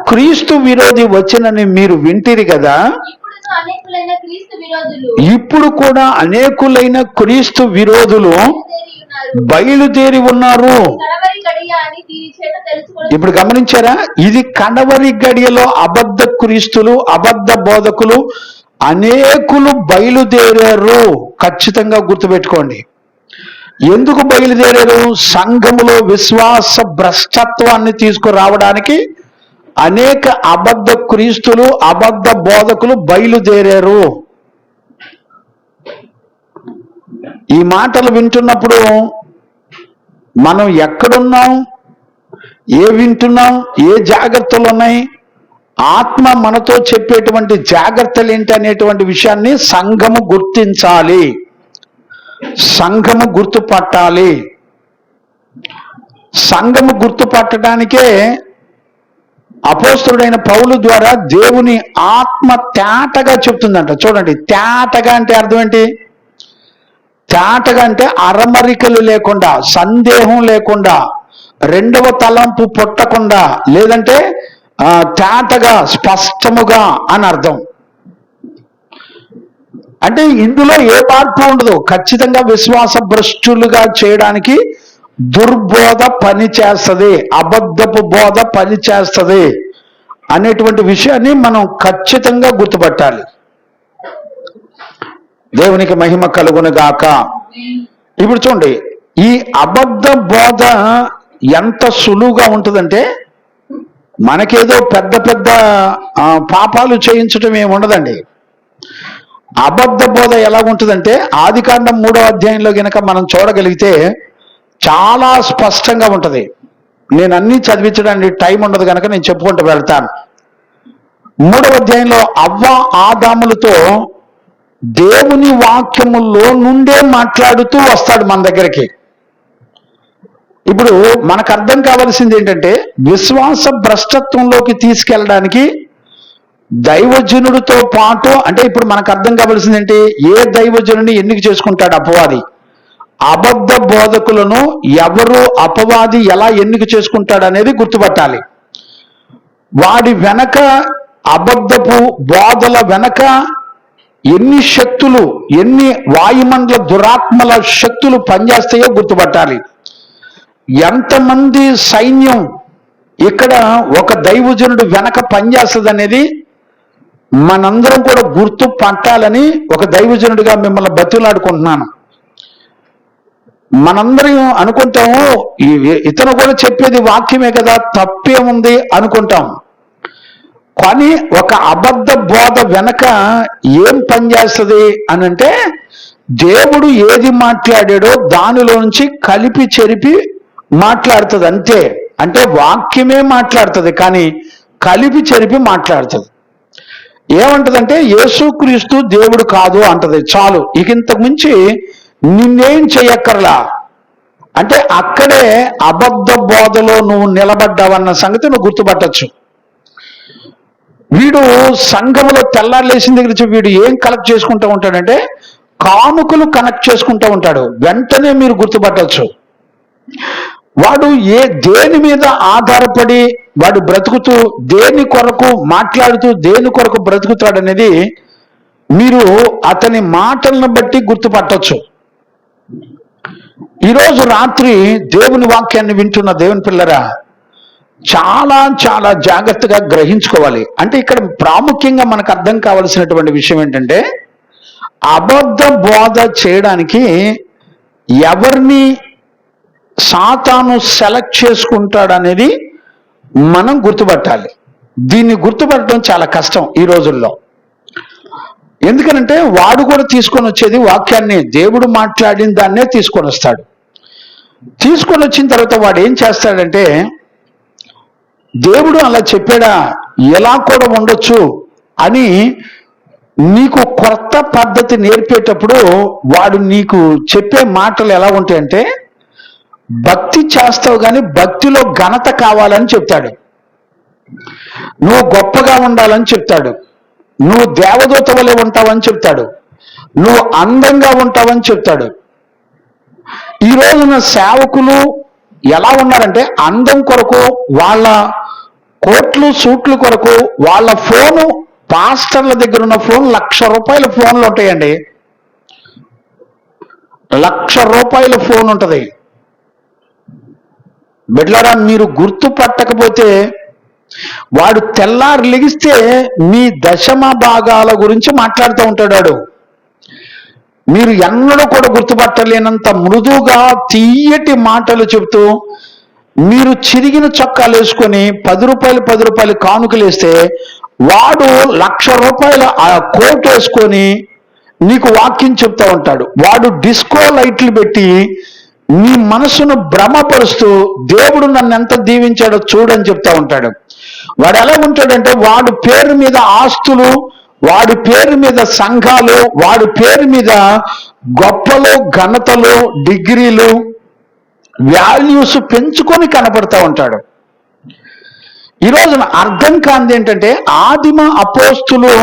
క్రీస్తు విరోధి వచ్చినని మీరు వింటిరి కదా. ఇప్పుడు కూడా అనేకులైన క్రీస్తు విరోధులు బయలుదేరి ఉన్నారు. ఇప్పుడు గమనించారా, ఇది కడవరి గడియలో అబద్ధ క్రీస్తులు, అబద్ధ బోధకులు అనేకులు బయలుదేరారు. ఖచ్చితంగా గుర్తుపెట్టుకోండి. ఎందుకు బయలుదేరారు? సంఘములో విశ్వాస భ్రష్టత్వాన్ని తీసుకురావడానికి అనేక అబద్ధ క్రీస్తులు, అబద్ధ బోధకులు బయలుదేరారు. ఈ మాటలు వింటున్నప్పుడు మనం ఎక్కడున్నాం, ఏ వింటున్నాం, ఏ జాగ్రత్తలు ఉన్నాయి, ఆత్మ మనతో చెప్పేటువంటి జాగ్రత్తలు ఏంటి అనేటువంటి విషయాన్ని సంఘము గుర్తించాలి, సంఘము గుర్తుపట్టాలి. సంఘము గుర్తుపట్టడానికే అపోస్తలుడైన పౌలు ద్వారా దేవుని ఆత్మ తేటగా చెప్తుందంట. చూడండి, తేటగా అంటే అర్థం ఏంటి? తేటగా అంటే అరమరికలు లేకుండా, సందేహం లేకుండా, రెండవ తలంపు పుట్టకుండా, లేదంటే తేటగా స్పష్టముగా అని అర్థం. అంటే ఇందులో ఏ మార్పు ఉండదు. ఖచ్చితంగా విశ్వాస భ్రష్టులుగా చేయడానికి దుర్బోధ పని చేస్తుంది, అబద్ధపు బోధ పని చేస్తుంది అనేటువంటి విషయాన్ని మనం ఖచ్చితంగా గుర్తుపట్టాలి. దేవునికి మహిమ కలుగును గాక. ఇప్పుడు చూడండి, ఈ అబద్ధ బోధ ఎంత సులువుగా ఉంటుందంటే, మనకేదో పెద్ద పెద్ద పాపాలు చేయించడం ఏమి ఉండదండి. అబద్ధ బోధ ఎలా ఉంటుందంటే, ఆదికాండం 3వ అధ్యాయంలో గనక మనం చూడగలిగితే చాలా స్పష్టంగా ఉంటుంది. నేను అన్ని చదివించడానికి టైం ఉండదు కనుక నేను చెప్పుకుంటూ వెళ్తాను. 3వ అధ్యాయంలో అవ్వ ఆదాములతో దేవుని వాక్యములో నుండే మాట్లాడుతూ వస్తాడు మన దగ్గరికి. ఇప్పుడు మనకు అర్థం కావాల్సింది ఏంటంటే, విశ్వాస భ్రష్టత్వంలోకి తీసుకెళ్ళడానికి దైవజనుడితో పాటు, అంటే ఇప్పుడు మనకు అర్థం కావాల్సింది ఏంటి, ఏ దైవజనుడిని ఎన్నిక చేసుకుంటాడు అపవాది, అబద్ధ బోధకులను ఎవరు అపవాది ఎలా ఎన్నిక చేసుకుంటాడు అనేది గుర్తుపట్టాలి. వాడి వెనక, అబద్ధపు బోధల వెనక ఎన్ని శక్తులు, ఎన్ని వాయుమండల దురాత్మల శక్తులు పనిచేస్తాయో గుర్తుపట్టాలి. ఎంతమంది సైన్యం ఇక్కడ ఒక దైవజనుడు వెనక పనిచేస్తుంది అనేది మనందరం కూడా గుర్తు పట్టాలని ఒక దైవజనుడిగా మిమ్మల్ని బతిలాడుకుంటున్నాను. మనందరం అనుకుంటాము ఇతను కూడా చెప్పేది వాక్యమే కదా, తప్పేముంది అనుకుంటాం. కానీ ఒక అబద్ధ బోధ వెనక ఏం పనిచేస్తుంది అని అంటే, దేవుడు ఏది మాట్లాడాడో దానిలో నుంచి కలిపి చెరిపి మాట్లాడుతుంది అంతే. అంటే వాక్యమే మాట్లాడుతుంది కానీ కలిపి చెరిపి మాట్లాడుతుంది. ఏమంటదంటే, యేసుక్రీస్తు దేవుడు కాదు అంటది, చాలు, ఇక ఇంతకు మించి నిన్నేం చెయ్యక్కర్లా. అంటే అక్కడే అబద్ధ బోధలో నువ్వు నిలబడ్డావన్న సంగతి నువ్వు గుర్తుపట్టచ్చు. వీడు సంఘములో తెల్లారులేసిన దగ్గర నుంచి వీడు ఏం కలెక్ట్ చేసుకుంటూ ఉంటాడంటే, కానుకలు కనెక్ట్ చేసుకుంటూ ఉంటాడు. వెంటనే మీరు గుర్తుపట్టచ్చు వాడు దేని మీద ఆధారపడి వాడు బ్రతుకుతూ, దేని కొరకు మాట్లాడుతూ, దేని కొరకు బ్రతుకుతాడనేది మీరు అతని మాటలను బట్టి గుర్తుపట్టచ్చు. ఈరోజు రాత్రి దేవుని వాక్యాన్ని వింటున్న దేవుని పిల్లరా, చాలా చాలా జాగ్రత్తగా గ్రహించుకోవాలి. అంటే ఇక్కడ ప్రాముఖ్యంగా మనకు అర్థం కావలసినటువంటి విషయం ఏంటంటే, అబద్ధ బోధ చేయడానికి ఎవరిని సాతాను సెలెక్ట్ చేసుకుంటాడనేది మనం గుర్తుపట్టాలి. దీన్ని గుర్తుపట్టడం చాలా కష్టం ఈ రోజుల్లో. ఎందుకనంటే వాడు కూడా తీసుకొని వచ్చేది వాక్యాన్ని, దేవుడు మాట్లాడిన దాన్నే తీసుకొని వస్తాడు. తీసుకొని వచ్చిన తర్వాత వాడు ఏం చేస్తాడంటే, దేవుడు అలా చెప్పాడా, ఎలా కూడా ఉండొచ్చు అని నీకు కొత్త పద్ధతి నేర్పేటప్పుడు వాడు నీకు చెప్పే మాటలు ఎలా ఉంటాయంటే, భక్తి చేస్తావు కానీ భక్తిలో ఘనత కావాలని చెప్తాడు, నువ్వు గొప్పగా ఉండాలని చెప్తాడు, నువ్వు దేవదూత వలె ఉంటావని చెప్తాడు, నువ్వు అందంగా ఉంటావని చెప్తాడు. ఈ రోజున సేవకులు ఎలా ఉన్నారంటే, అందం కొరకు, వాళ్ళ కోట్లు సూట్లు కొరకు వాళ్ళ ఫోను, పాస్టర్ల దగ్గర ఉన్న ఫోన్ ₹1,00,000 ఫోన్లు ఉంటాయండి. ₹1,00,000 ఫోన్ ఉంటుంది. బిడ్డలారా, మీరు గుర్తుపట్టకపోతే వాడు తెల్లారు లెగిస్తే మీ దశమ భాగాల గురించి మాట్లాడుతూ ఉంటాడు వాడు. మీరు ఎన్నడూ కూడా గుర్తుపట్టలేనంత మృదువుగా తీయటి మాటలు చెబుతూ, మీరు చిరిగిన చొక్కాలు వేసుకొని ₹10 కానుకలు వేస్తే వాడు ₹1,00,000 ఆ కోట్ వేసుకొని నీకు వాక్యం చెప్తూ ఉంటాడు. వాడు డిస్కో లైట్లు పెట్టి నీ మనసును భ్రమపరుస్తూ దేవుడు నన్ను ఎంత దీవించాడో చూడని చెప్తా ఉంటాడు. వాడు ఎలా ఉంటాడంటే, వాడి పేరు మీద ఆస్తులు, వాడి పేరు మీద సంఘాలు, వాడి పేరు మీద గొప్పలు, ఘనతలు, డిగ్రీలు, వాల్యూస్ పెంచుకొని కనపడతా ఉంటాడు. ఈ రోజున అర్థం కానిది ఏంటంటే, ఆదిమ అపోస్తులు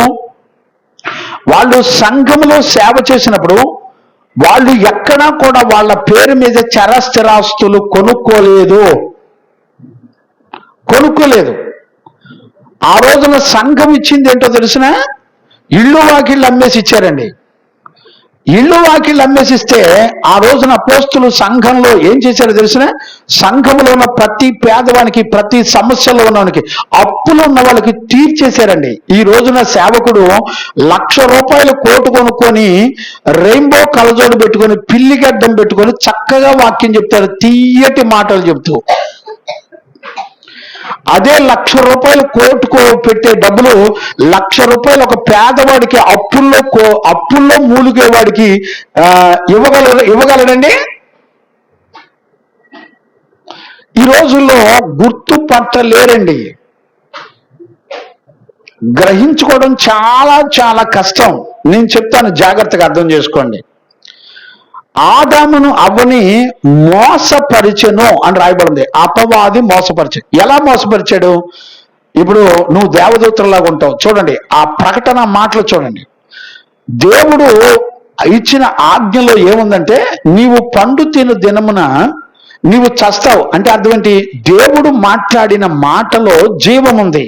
వాళ్ళు సంఘంలో సేవ చేసినప్పుడు వాళ్ళు ఎక్కడా కూడా వాళ్ళ పేరు మీద చరస్థిరాస్తులు కొనుక్కోలేదు కొనుక్కోలేదు. ఆ రోజున సంఘం ఇచ్చింది ఏంటో తెలిసిన, ఇళ్ళు వాకిళ్ళు అమ్మేసి ఇచ్చారండి. ఇళ్ళు వాకిళ్ళు అమ్మేసిస్తే ఆ రోజున అపోస్తులు సంఘంలో ఏం చేశారో తెలిసిన, సంఘంలో ఉన్న ప్రతి పేదవానికి, ప్రతి సమస్యలో ఉన్నవానికి, అప్పులు ఉన్న వాళ్ళకి తీర్చేశారండి. ఈ రోజున సేవకుడు ₹1,00,000 కోటు కొనుక్కొని రెయిన్బో కలజోడు పెట్టుకొని పిల్లిగడ్డం పెట్టుకొని చక్కగా వాక్యం చెప్తారు, తీయటి మాటలు చెప్తూ. అదే ₹1,00,000 కోటుకో పెట్టే డబ్బులు ₹1,00,000 ఒక పేదవాడికి అప్పుల్లో మూలిగేవాడికి ఇవ్వగలడండి. ఈ రోజుల్లో గుర్తుపట్టలేరండి. గ్రహించుకోవడం చాలా చాలా కష్టం. నేను చెప్తాను, జాగ్రత్తగా అర్థం చేసుకోండి. ఆదామును అవ్వని మోసపరిచెను అని రాయబడింది. అపవాది మోసపరిచే. ఎలా మోసపరిచాడు? ఇప్పుడు నువ్వు దేవదూతలాగా ఉంటావు. చూడండి ఆ ప్రకటన మాటలు చూడండి. దేవుడు ఇచ్చిన ఆజ్ఞలో ఏముందంటే, నీవు పండు తిను దినమున నీవు చస్తావు అంటే అర్థం ఏంటి? దేవుడు మాట్లాడిన మాటలో జీవం ఉంది,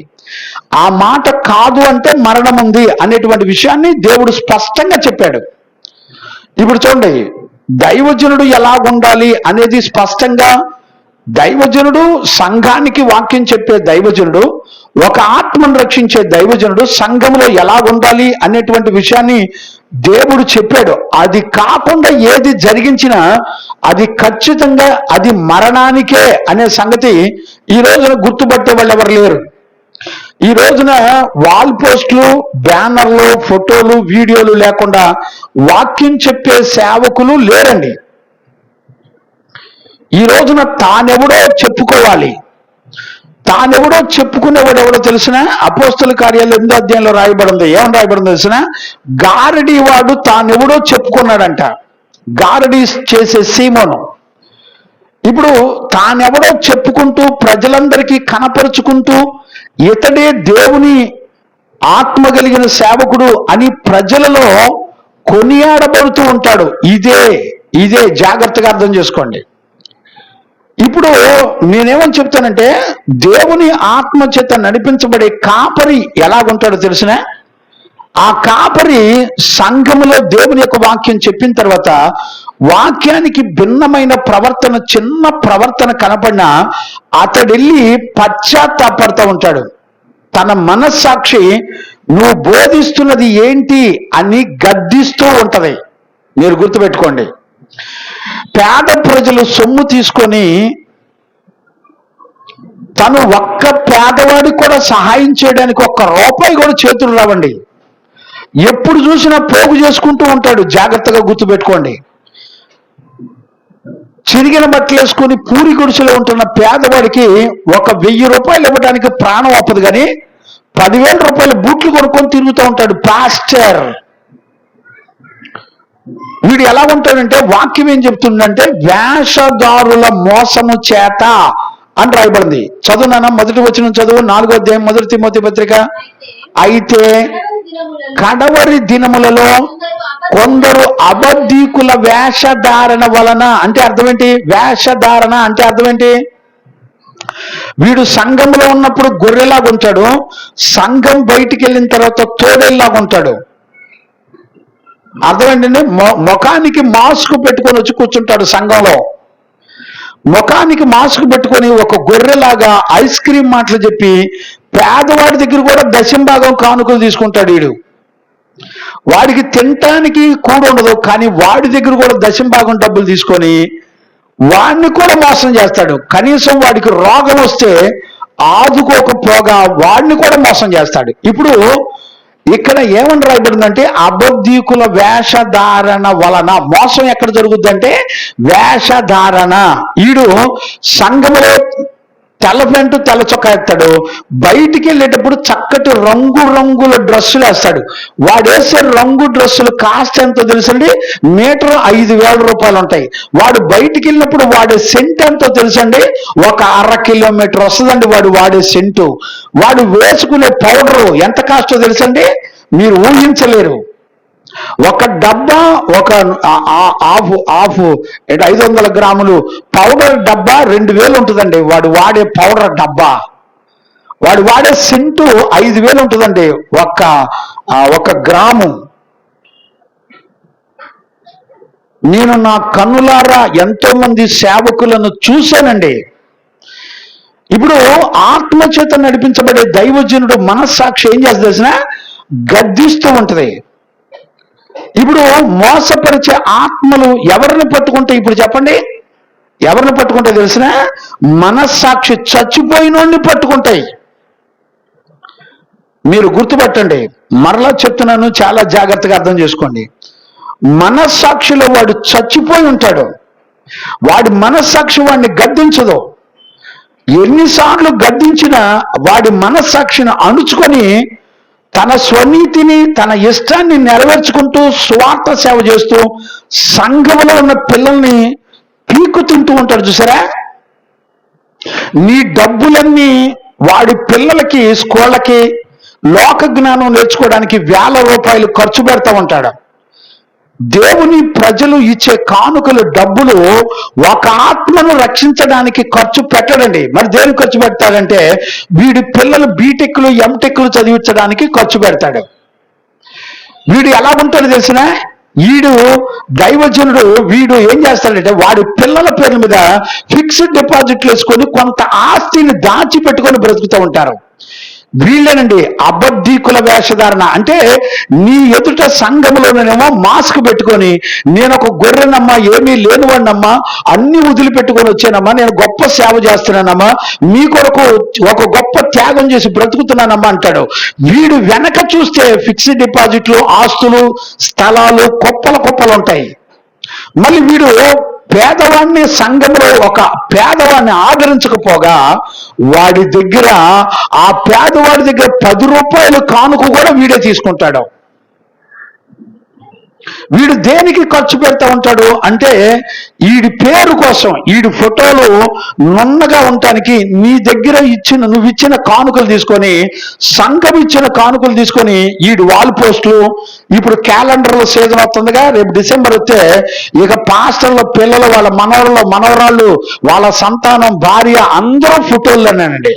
ఆ మాట కాదు అంటే మరణం ఉంది అనేటువంటి విషయాన్ని దేవుడు స్పష్టంగా చెప్పాడు. ఇప్పుడు చూడండి, దైవజనుడు ఎలా ఉండాలి అనేది స్పష్టంగా, దైవజనుడు సంఘానికి వాక్యం చెప్పే దైవజనుడు, ఒక ఆత్మను రక్షించే దైవజనుడు సంఘంలో ఎలా ఉండాలి అనేటువంటి విషయాన్ని దేవుడు చెప్పాడు. అది కాకుండా ఏది జరిగించినా అది ఖచ్చితంగా అది మరణానికే అనే సంగతి ఈ రోజున గుర్తుపట్టే వాళ్ళు ఎవరు లేరు. ఈ రోజున వాల్ పోస్టులు, బ్యానర్లు, ఫోటోలు, వీడియోలు లేకుండా వాక్యం చెప్పే సేవకులు లేరండి. ఈ రోజున తానెవడో చెప్పుకోవాలి. తానెవడో చెప్పుకునేవాడు ఎవడో తెలిసిన, అపోస్తల కార్యాలు 8వ అధ్యాయంలో రాయబడింది. ఏమని రాయబడింది తెలిసిన? గారడీ వాడు తానెవడో చెప్పుకున్నాడంట. గారడీ చేసే సీమోను ఇప్పుడు తానెవడో చెప్పుకుంటూ ప్రజలందరికీ కనపరుచుకుంటూ ఇతడే దేవుని ఆత్మ కలిగిన సేవకుడు అని ప్రజలలో కొనియాడబడుతూ ఉంటాడు. ఇదే జాగ్రత్తగా అర్థం చేసుకోండి. ఇప్పుడు నేనేమని చెప్తానంటే, దేవుని ఆత్మ చేత నడిపించబడే కాపరి ఎలాగుంటాడో తెలిసిన, ఆ కాపరి సంఘములో దేవుని యొక్క వాక్యం చెప్పిన తర్వాత వాక్యానికి భిన్నమైన ప్రవర్తన, చిన్న ప్రవర్తన కనపడినా అతడెళ్ళి పశ్చాత్తాపడుతూ ఉంటాడు. తన మనస్సాక్షి నువ్వు బోధిస్తున్నది ఏంటి అని గద్దిస్తూ ఉంటది. మీరు గుర్తుపెట్టుకోండి. పేద ప్రజలు సొమ్ము తీసుకొని తను ఒక్క పేదవాడికి కూడా సహాయం చేయడానికి ₹1 కూడా చేతులు రావండి. ఎప్పుడు చూసినా పోగు చేసుకుంటూ ఉంటాడు. జాగ్రత్తగా గుర్తుపెట్టుకోండి. చిరిగిన బట్టలు వేసుకుని పూరి గుడిసెలో ఉంటున్న పేదవాడికి ₹1,000 ఇవ్వడానికి ప్రాణం అప్పదు, కానీ ₹10,000 బూట్లు కొనుక్కొని తిరుగుతూ ఉంటాడు పాస్టర్. వీడు ఎలా ఉంటాడంటే, వాక్యం ఏం చెప్తుందంటే వేషధారుల మోసము చేత అని రాయబడింది. చదువునా, మొదటి వచనం చదువు, 4వ అధ్యాయం 1 తిమోతి పత్రిక. అయితే కడవరి దినములలో కొందరు అబద్ధీకుల వేషధారణ వలన, అంటే అర్థం ఏంటి? వేషధారణ అంటే అర్థం ఏంటి? వీడు సంఘంలో ఉన్నప్పుడు గొర్రెలాగా ఉంటాడు, సంఘం బయటికి వెళ్ళిన తర్వాత తోడేలాగా ఉంటాడు. అర్థం ఏంటంటే, ముఖానికి మాస్క్ పెట్టుకొని వచ్చి కూర్చుంటాడు సంఘంలో. ముఖానికి మాస్క్ పెట్టుకొని ఒక గొర్రెలాగా ఐస్ క్రీమ్ మాటలు చెప్పి పేదవాడి దగ్గర కూడా దశంభాగం కానుకలు తీసుకుంటాడు. వీడు వాడికి తినటానికి కూడా ఉండదు, కానీ వాడి దగ్గర కూడా దశంభాగం డబ్బులు తీసుకొని వాడిని కూడా మోసం చేస్తాడు. కనీసం వాడికి రోగం వస్తే ఆదుకోకపోగా వాడిని కూడా మోసం చేస్తాడు. ఇప్పుడు ఇక్కడ ఏమని రాయబడిందంటే, అబద్ధీకుల వేషధారణ వలన మోసం ఎక్కడ జరుగుద్దంటే వేషధారణ. ఈడు సంఘములో తెల్ల ప్యాంటు తెల్ల చొక్కా ఎత్తాడు, బయటికి వెళ్ళేటప్పుడు చక్కటి రంగుల డ్రెస్సులు వేస్తాడు. వాడు వేసే రంగు డ్రెస్సులు కాస్ట్ ఎంతో తెలుసండి? మీటర్ ₹5,000 ఉంటాయి. వాడు బయటికి వెళ్ళినప్పుడు వాడే సెంట్ ఎంతో తెలుసండి? ఒక ½ కిలోమీటర్ వస్తుందండి వాడు వాడే సెంటు. వాడు వేసుకునే పౌడరు ఎంత కాస్టో తెలుసండి? మీరు ఊహించలేరు. ఒక డబ్బా, ఒక హాఫ్ 500 గ్రాములు పౌడర్ డబ్బా 2,000 ఉంటుందండి వాడు వాడే పౌడర్ డబ్బా. వాడు వాడే సెంటు 5,000 ఉంటుందండి, ఒక గ్రాము. నేను నా కన్నులారా ఎంతో మంది సేవకులను చూశానండి. ఇప్పుడు ఆత్మచేత నడిపించబడే దైవజనుడు మనస్సాక్షి ఏం చేస్తుంది తెలిసిన, గద్దిస్తూ ఉంటది. ఇప్పుడు మోసపరిచే ఆత్మలు ఎవరిని పట్టుకుంటాయి? ఇప్పుడు చెప్పండి, ఎవరిని పట్టుకుంటాయి తెలిసిన? మనస్సాక్షి చచ్చిపోయినోడిని పట్టుకుంటాయి. మీరు గుర్తుపట్టండి, మరలా చెప్తున్నాను, చాలా జాగ్రత్తగా అర్థం చేసుకోండి. మనస్సాక్షిలో వాడు చచ్చిపోయి ఉంటాడు, వాడి మనస్సాక్షి వాడిని గద్దించదు. ఎన్నిసార్లు గద్దించినా వాడి మనస్సాక్షిని అణుచుకొని తన స్వనీతిని, తన ఇష్టాన్ని నెరవేర్చుకుంటూ స్వార్థ సేవ చేస్తూ సంఘంలో ఉన్న పిల్లల్ని పీకు తింటూ ఉంటాడు. చూసారా? నీ డబ్బులన్నీ వాడి పిల్లలకి, స్కూళ్ళకి, లోక జ్ఞానం నేర్చుకోవడానికి 1000 రూపాయలు ఖర్చు పెడతా ఉంటాడు. దేవుని ప్రజలు ఇచ్చే కానుకలు, డబ్బులు ఒక ఆత్మను రక్షించడానికి ఖర్చు పెట్టడండి. మరి దేనికి ఖర్చు పెడతాడంటే, వీడి పిల్లలు బీటెక్లు, ఎంటెక్లు చదివించడానికి ఖర్చు పెడతాడు. వీడు ఎలా ఉంటాడు తెలిసిన? వీడు దైవజనుడు, వీడు ఏం చేస్తాడంటే వాడి పిల్లల పేర్ల మీద ఫిక్స్డ్ డిపాజిట్లు వేసుకొని కొంత ఆస్తిని దాచిపెట్టుకొని బ్రతుకుతూ ఉంటారు. వీళ్ళేనండి అబద్ధీకుల వేషధారణ. అంటే నీ ఎదుట సంఘంలోనేమో మాస్క్ పెట్టుకొని, నేను ఒక గొర్రెనమ్మా, ఏమీ లేనివాడినమ్మా, అన్ని వదిలిపెట్టుకొని వచ్చానమ్మా, నేను గొప్ప సేవ చేస్తున్నానమ్మా, మీ కొరకు ఒక గొప్ప త్యాగం చేసి బ్రతుకుతున్నానమ్మా అంటాడు. వీడు వెనక చూస్తే ఫిక్స్డ్ డిపాజిట్లు, ఆస్తులు, స్థలాలు కుప్పలు ఉంటాయి. మళ్ళీ వీడు పేదవాడిని, సంఘంలో ఒక పేదవాడిని ఆదరించకపోగా వాడి దగ్గర, ఆ పేదవాడి దగ్గర 10 రూపాయలు కానుక కూడా వీడే తీసుకుంటాడు. వీడు దేనికి ఖర్చు పెడతా ఉంటాడు అంటే, వీడి పేరు కోసం, వీడి ఫోటోలు నున్నగా ఉండటానికి నీ దగ్గర నువ్వు ఇచ్చిన కానుకలు తీసుకొని, సంఘం ఇచ్చిన కానుకలు తీసుకొని వీడి వాల్ పోస్టులు. ఇప్పుడు క్యాలెండర్లో సీజన్ వస్తుందిగా, రేపు డిసెంబర్ వస్తే ఇక పాస్టర్ల పిల్లలు, వాళ్ళ మనవరాళ్ళు, వాళ్ళ సంతానం, భార్య అందరూ ఫోటోల్లోనేనండి.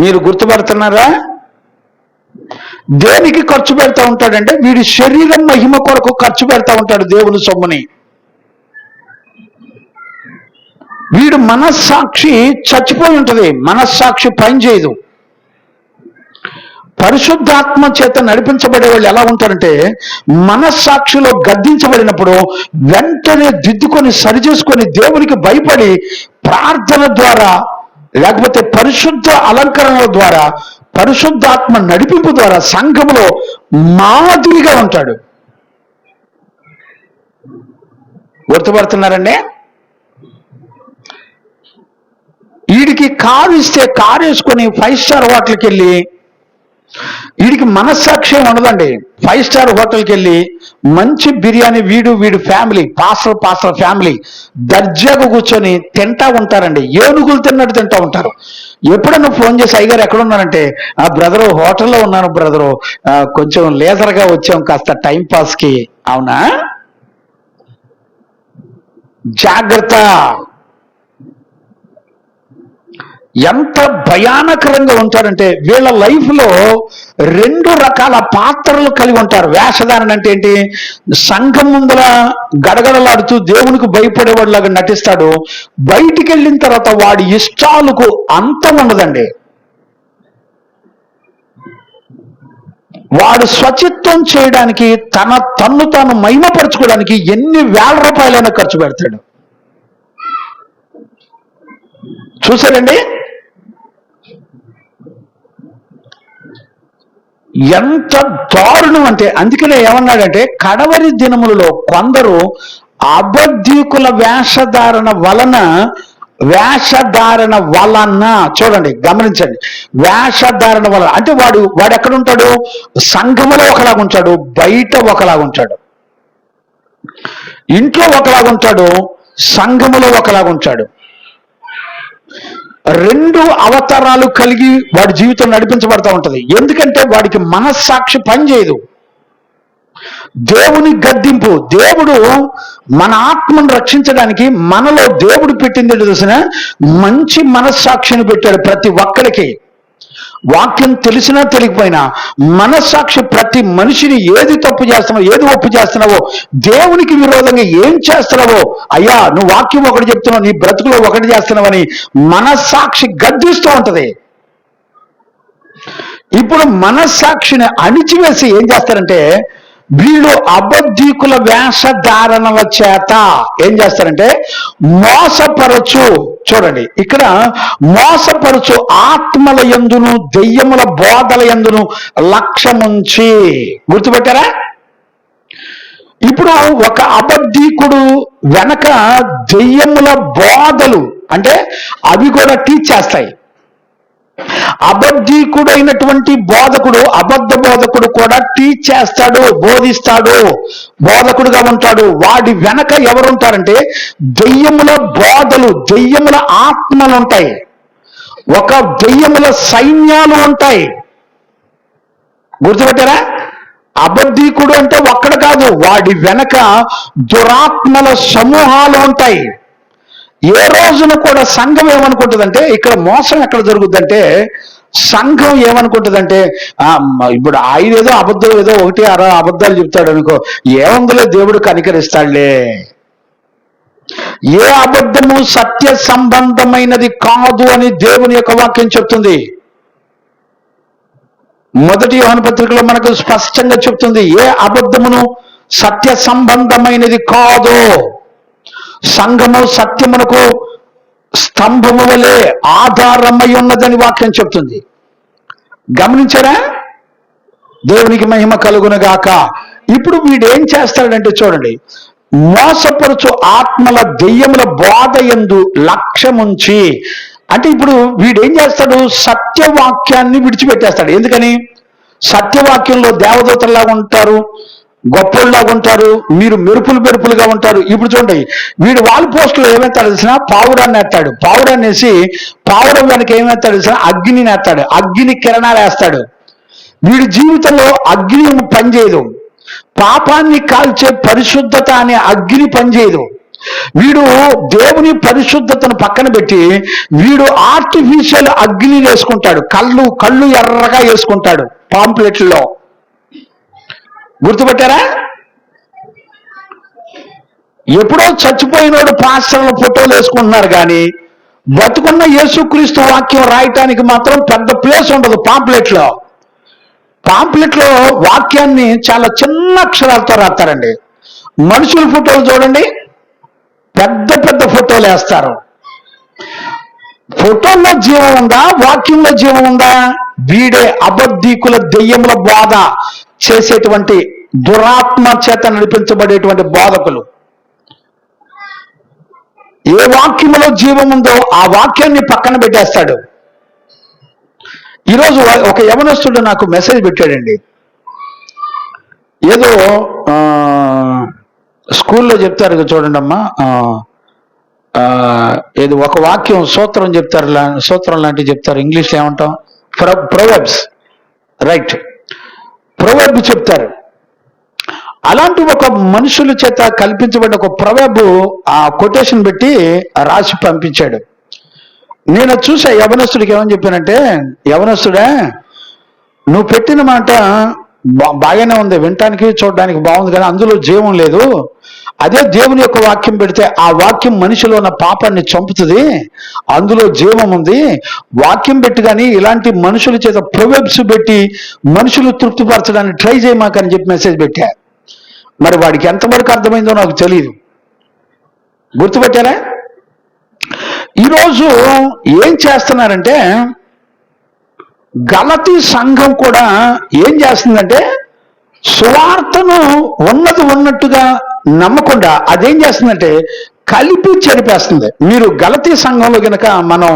మీరు గుర్తుపడుతున్నారా? దేనికి ఖర్చు పెడతా ఉంటాడంటే, వీడి శరీరం మహిమ కొరకు ఖర్చు పెడతా ఉంటాడు దేవుని సొమ్ముని. వీడు మనస్సాక్షి చచ్చిపోయి ఉంటుంది, మనస్సాక్షి పనిచేయదు. పరిశుద్ధాత్మ చేత నడిపించబడే వాళ్ళు ఎలా ఉంటారంటే, మనస్సాక్షిలో గద్దించబడినప్పుడు వెంటనే దిద్దుకొని, సరిచేసుకొని, దేవునికి భయపడి ప్రార్థన ద్వారా, లేకపోతే పరిశుద్ధ అలంకరణల ద్వారా, పరిశుద్ధాత్మ నడిపింపు ద్వారా సంఘంలో మాదిరిగా ఉంటాడు. గుర్తుపడుతున్నారండి? వీడికి కారు ఇస్తే కారు వేసుకొని 5 స్టార్ హోటల్కి వెళ్ళి, వీడికి మనస్సాక్ష్యం ఉండదండి. 5 స్టార్ హోటల్కి వెళ్ళి మంచి బిర్యానీ వీడి ఫ్యామిలీ, పాస్టర్ ఫ్యామిలీ దర్జాగా కూర్చొని తింటా ఉంటారండి. ఏనుగులు తిన్నట్టు తింటా ఉంటారు. ఎప్పుడన్నా ఫోన్ చేసి, అయ్యగారు ఎక్కడ ఉన్నారంటే, ఆ బ్రదరు హోటల్లో ఉన్నాను బ్రదరు, కొంచెం లేజర్గా వచ్చాం కాస్త టైం పాస్కి. అవునా? జాగ్రత్త. ఎంత భయానకరంగా ఉంటారంటే, వీళ్ళ లైఫ్లో 2 రకాల పాత్రలు కలిగి ఉంటారు. వేషధారణ అంటే ఏంటి? సంఘం ముందర గడగడలాడుతూ దేవునికి భయపడేవాడిలాగా నటిస్తాడు. బయటికి వెళ్ళిన తర్వాత వాడి ఇష్టాలకు అంతం ఉండదండి. వాడు స్వచిత్వం చేయడానికి, తన్ను తాను మహిమపరచుకోవడానికి ఎన్ని వేల రూపాయలైనా ఖర్చు పెడతాడు. చూసారండి ఎంత దారుణం అంటే? అందుకనే ఏమన్నాడంటే, కడవరి దినములలో కొందరు అబద్ధీకుల వేషధారణ వలన, చూడండి, గమనించండి, వేషధారణ వలన అంటే వాడు ఎక్కడ ఉంటాడు? సంఘములో ఒకలాగుంటాడు, బయట ఒకలాగుంటాడు, ఇంట్లో ఒకలాగుంటాడు, సంఘములో ఒకలాగుంటాడు. 2 అవతారాలు కలిగి వాడి జీవితం నడిపించబడతా ఉంటది. ఎందుకంటే వాడికి మనస్సాక్షి పనిచేయదు. దేవుని గద్దింపు. దేవుడు మన ఆత్మను రక్షించడానికి మనలో దేవుడు పెట్టింది తెలిసిన మంచి మనస్సాక్షిని పెట్టాడు ప్రతి ఒక్కరికి. వాక్యం తెలిసినా తెలియకపోయినా మనస్సాక్షి ప్రతి మనిషిని ఏది తప్పు చేస్తున్నావో, ఏది ఒప్పు చేస్తున్నావో, దేవునికి విరోధంగా ఏం చేస్తున్నావో, అయ్యా నువ్వు వాక్యం ఒకటి చెప్తున్నావు, నీ బ్రతుకులో ఒకటి చేస్తున్నావని మనస్సాక్షి గద్దిస్తూ ఉంటది. ఇప్పుడు మనస్సాక్షిని అణిచివేసి ఏం చేస్తారంటే వీళ్ళు అబద్ధీకుల వేషధారణల చేత ఏం చేస్తారంటే మోసపరచు. చూడండి ఇక్కడ మోసపరచు ఆత్మల యందును దెయ్యముల బోధల యందును లక్ష్యముంచి. గుర్తుపెట్టారా? ఇప్పుడు ఒక అబద్ధీకుడు వెనక దెయ్యముల బోధలు అంటే అవి కూడా టీచ్ చేస్తాయి. అబద్ధీకుడైనటువంటి బోధకుడు, అబద్ధ బోధకుడు కూడా టీచ్ చేస్తాడు, బోధిస్తాడు, బోధకుడుగా ఉంటాడు. వాడి వెనక ఎవరుంటారంటే దెయ్యముల బోధలు, దెయ్యముల ఆత్మలు ఉంటాయి, ఒక దెయ్యముల సైన్యాలు ఉంటాయి. గుర్తుపెట్టారా? అబద్ధీకుడు అంటే ఒక్కడు కాదు, వాడి వెనక దురాత్మల సమూహాలు ఉంటాయి. ఏ రోజున కూడా సంఘం ఏమనుకుంటుందంటే, ఇక్కడ మోసం ఎక్కడ జరుగుద్దంటే సంఘం ఏమనుకుంటుందంటే ఇప్పుడు ఆయన ఏదో అబద్ధం ఏదో ఒకటి అబద్ధాలు చెప్తాడు అనుకో, ఏముందిలే దేవుడు కనికరిస్తాడులే. ఏ అబద్ధము సత్య సంబంధమైనది కాదు అని దేవుని యొక్క వాక్యం చెప్తుంది. మొదటి యోహాను పత్రికలో మనకు స్పష్టంగా చెప్తుంది, ఏ అబద్ధమును సత్య సంబంధమైనది కాదు. సంఘము సత్యమునకు స్తంభము వలె ఆధారమై ఉన్నదని వాక్యం చెప్తుంది. గమనించారా? దేవునికి మహిమ కలుగునుగాక. ఇప్పుడు వీడేం చేస్తాడంటే చూడండి, మోసపరచు ఆత్మల దెయ్యముల బోధ యందు లక్ష్యముంచి. అంటే ఇప్పుడు వీడేం చేస్తాడు, సత్యవాక్యాన్ని విడిచిపెట్టేస్తాడు. ఎందుకని? సత్యవాక్యంలో దేవదూతల్లాగా ఉంటారు, గొప్పలాగా ఉంటారు, మీరు మెరుపులుగా ఉంటారు. ఇప్పుడు చూడండి, వీడు వాల్ పోస్టులో ఏమేస్తాడు తెలిసిన పావురాన్ని వేస్తాడు. పావురాన్ని వేసి పావురం వెనక ఏమేస్తాడు తెలిసిన అగ్నిని వేస్తాడు, అగ్ని కిరణాలు వేస్తాడు. వీడి జీవితంలో అగ్ని పనిచేయదు, పాపాన్ని కాల్చే పరిశుద్ధత అనే అగ్ని పనిచేయదు. వీడు దేవుని పరిశుద్ధతను పక్కన పెట్టి వీడు ఆర్టిఫిషియల్ అగ్ని వేసుకుంటాడు, కళ్ళు ఎర్రగా వేసుకుంటాడు పాంప్లెట్లలో. గుర్తుపెట్టారా? ఎప్పుడో చచ్చిపోయినోడు పాస్టర్ల ఫోటోలు వేసుకుంటున్నారు కానీ బతుకున్న యేసుక్రీస్తు వాక్యం రాయటానికి మాత్రం పెద్ద ప్లేస్ ఉండదు పాంప్లెట్లో. పాంప్లెట్లో వాక్యాన్ని చాలా చిన్న అక్షరాలతో రాస్తారండి. మనుషుల ఫోటోలు చూడండి, పెద్ద పెద్ద ఫోటోలు వేస్తారు. ఫోటోల్లో జీవం ఉందా, వాక్యంలో జీవం ఉందా? వీడే అబద్ధీకుల దెయ్యముల బోధ చేసేటువంటి దురాత్మ చేత నడిపించబడేటువంటి బోధకులు. ఏ వాక్యములో జీవం ఉందో ఆ వాక్యాన్ని పక్కన పెట్టేస్తాడు. ఈరోజు ఒక యవనస్తుడు నాకు మెసేజ్ పెట్టాడండి. ఏదో స్కూల్లో చెప్తారు చూడండి అమ్మా, ఏదో ఒక వాక్యం సూత్రం చెప్తారు, సూత్రం లాంటివి చెప్తారు. ఇంగ్లీష్లో ఏమంటాం? ప్రొవెబ్స్, రైట్, ప్రొవెబ్ చెప్తారు. అలాంటి ఒక మనుషుల చేత కల్పించబడిన ఒక ప్రొవెబ్ ఆ కొటేషన్ పెట్టి రాసి పంపించాడు. నేను చూసా. యవనస్తుడికి ఏమని చెప్పానంటే, యవనస్తుడా నువ్వు పెట్టిన మాట బాగానే ఉంది, వినటానికి చూడడానికి బాగుంది, కానీ అందులో జీవం లేదు. అదే దేవుని యొక్క వాక్యం పెడితే ఆ వాక్యం మనిషిలో ఉన్న పాపాన్ని చంపుతుంది, అందులో జీవం ఉంది. వాక్యం పెట్టి కానీ ఇలాంటి మనుషుల చేత ప్రొవెబ్స్ పెట్టి మనుషులు తృప్తిపరచడానికి ట్రై చేయమాకని చెప్పి మెసేజ్ పెట్టా. మరి వాడికి ఎంతవరకు అర్థమైందో నాకు తెలియదు. గుర్తుపెట్టారా? ఈరోజు ఏం చేస్తున్నారంటే గలతీ సంఘం కూడా ఏం చేస్తుందంటే సువార్తను ఉన్నట్టుగా నమ్మకుండా అదేం చేస్తుందంటే కలిపి చెరిపేస్తుంది. మీరు గలతీ సంఘంలో గనక మనం